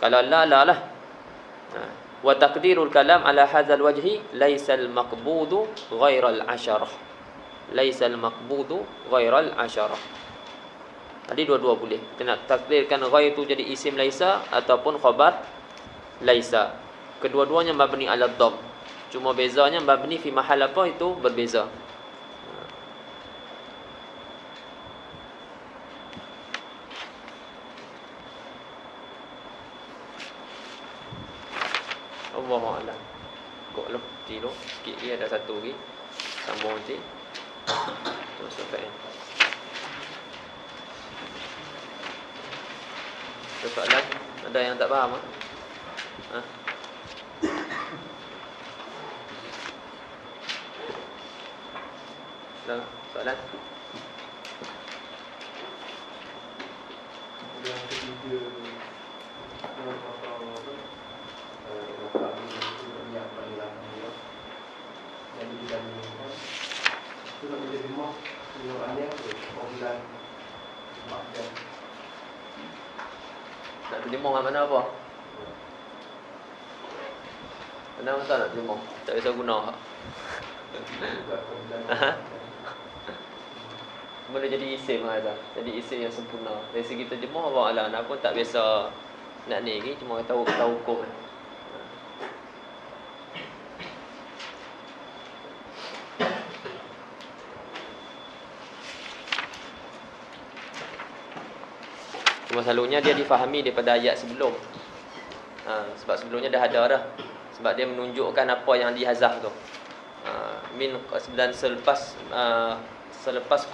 Speaker 1: Kalau la lah. Wa taqdirul kalam ala hadzal wajhi laisal maqbudu ghairal asyarah. Laisal maqbudu ghairal asyarah. Tadi dua-dua boleh. Kita nak takdirkan ghair tu jadi isim laisa ataupun khabar laisa. Kedua-duanya mabni ala dhamm. Cuma bezanya mabni fi mahal apa itu berbeza. Allahu a'lam. Kok lu tilo sikit lagi, ada satu lagi. Sambung nanti. Terus sampai. Soalan ada yang tak faham ah? Ada soalan?
Speaker 2: Yang ketiga, yang kita minum itu nak menjadi rumah minumannya online makan.
Speaker 1: Nak terjemah mana apa? Mana masa nak terjemah? Tak bisa guna. Boleh jadi isim lah dah. Jadi isim yang sempurna. Dari segi terjemah Allah Alam, nak pun tak biasa nak ni lagi, cuma tahu hukum. Cuma selalunya dia difahami daripada ayat sebelum. Sebab sebelumnya dah ada dah. Sebab dia menunjukkan apa yang dihazaf tu. Dan selepas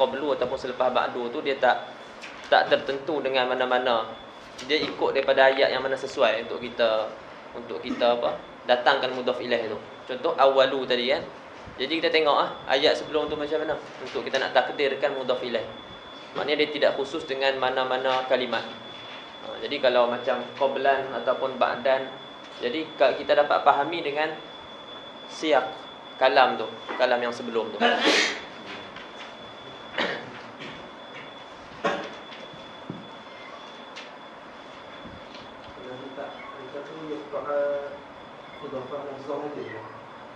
Speaker 1: qablu ataupun selepas ba'du tu dia tak tertentu dengan mana-mana. Dia ikut daripada ayat yang mana sesuai untuk kita apa? Datangkan mudhaf ilaih tu. Contoh awalu tadi kan. Jadi kita tengok ayat sebelum tu macam mana untuk kita nak takdirkan mudhaf ilaih. Maknanya dia tidak khusus dengan mana-mana kalimat. Jadi kalau macam qablan ataupun ba'dan, jadi kita dapat fahami dengan siap kalam tu, kalam yang sebelum tu.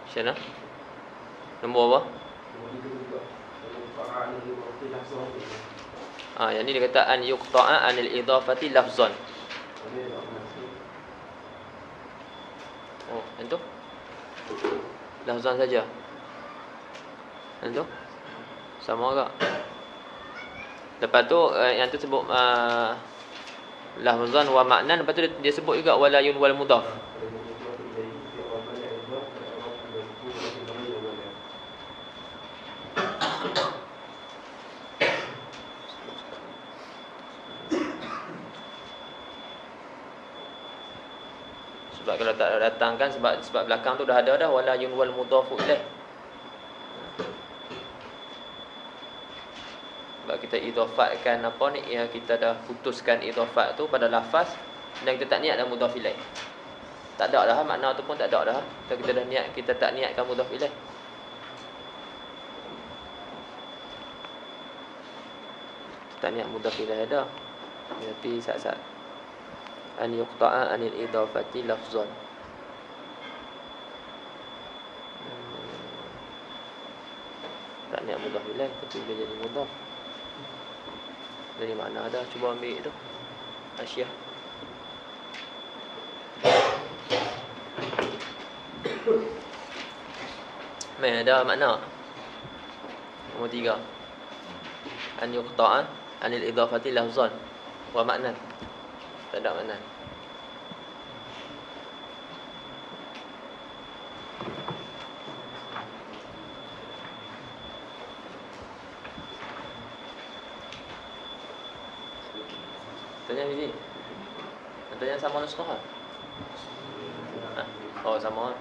Speaker 1: Macam mana? Nombor apa? Yang ni dia kata an yuqta'a anil idhafati lafzan. Oh, yang tu? Lafzan saja. Yang tu? Sama agak. Lepas tu yang tu sebut lafzan wa ma'nan, lepas tu dia sebut juga wala yunwal mudhaf. Sebab kalau tak datangkan sebab belakang tu dah ada dah wala yunwal mudhafu ilaih. Sebab kita idhafatkan apa ni, ya kita dah putuskan idhafat tu pada lafaz dan kita tak niat dah mudhaf ilaih. Tak ada dah makna tu pun tak ada dah. Kita dah niat, kita tak niatkan mudhaf ilaih. Tak niat mudhaf ilaih dah. Berarti sat-sat an yuqta'a anil idhafati lafzan. Tak niat mudhaf ilaih tapi dia jadi mudhaf. Dari mana ada? Cuba ambil tu Asyiah. Ada makna. Nombor 3. An yuqta'a anil idhafati lafzan wa makna. Tak ada makna. Tanya Fizi. Tanya sama nuskah. Oh sama.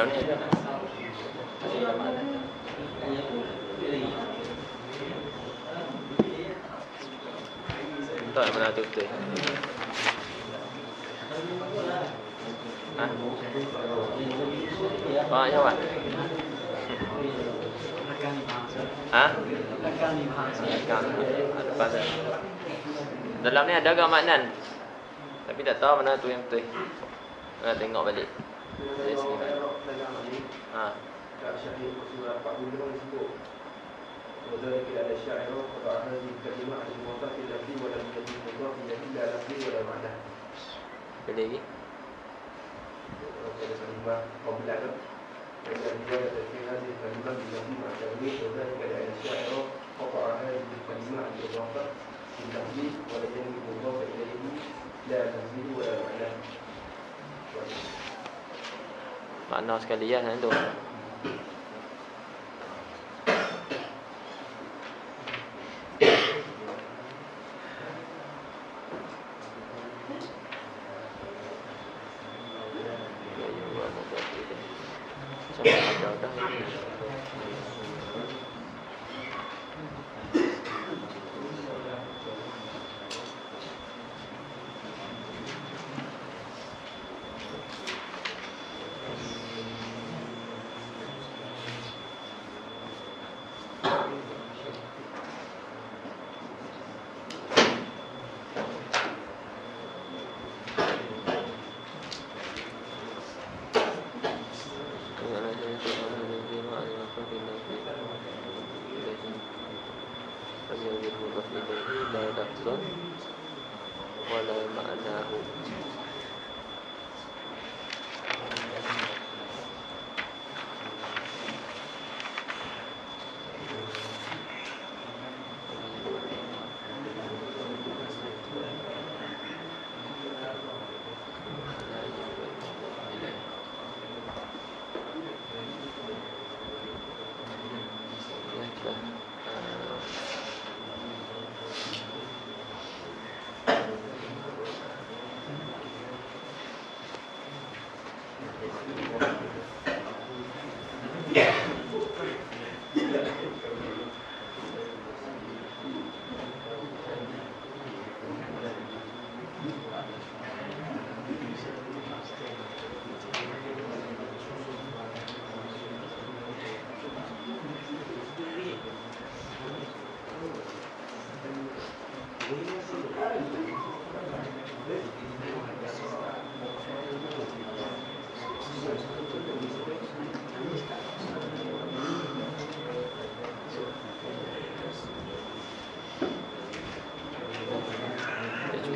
Speaker 1: Dalam ni ada tak? Ada makna. Tak mana tu betul. Ha? Pak jawab. Ha? Lekang. Ada pasal. Dalam ni ada agak maknan. Tapi tak tahu mana tu yang betul. Nak tengok balik. Dari sini. Ha.
Speaker 2: Kat Syahid surah 40 disebut وذلك على الشاعر قطع هذه الكلمة عن الموضوع الذي ولم يجد مضاف إليه لا لفظ ولا معنى.
Speaker 1: Boleh lagi?
Speaker 2: Ada kalimah qoblan dan dia ada hadis kalimah bilafzi ma'a tanwin وذلك على الشاعر قطع هذه الكلمة عن الموضوع الذي ولم يجد مضاف إليه لا لفظ ولا معنى.
Speaker 1: Makna sekali ya tu. Wala ma'nahu.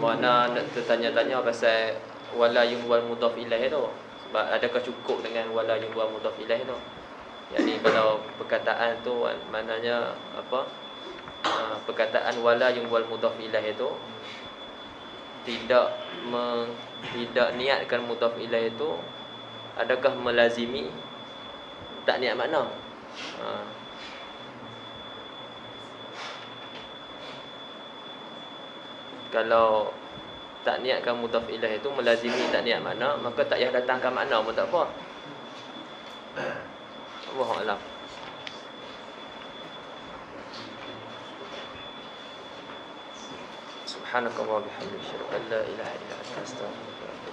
Speaker 1: Mana nak tertanya-tanya pasal wala yuwal mudhaf ilaih tu. Sebab adakah cukup dengan wala yuwal mudhaf ilaih tu? Yakni kalau perkataan tu maknanya apa? Perkataan wala yuwal mudhaf ilaih tu tidak niatkan mudhaf ilaih tu, adakah melazimi tak niat makna? Kalau tak niatkan mudhaf ilaih itu melazimi tak niat makna, maka tak payah datangkan makna pun tak apa. Allahu a'lam. Subhanakallah wa bihamdika, asyhadu an la ilaha illa anta, astaghfiruka.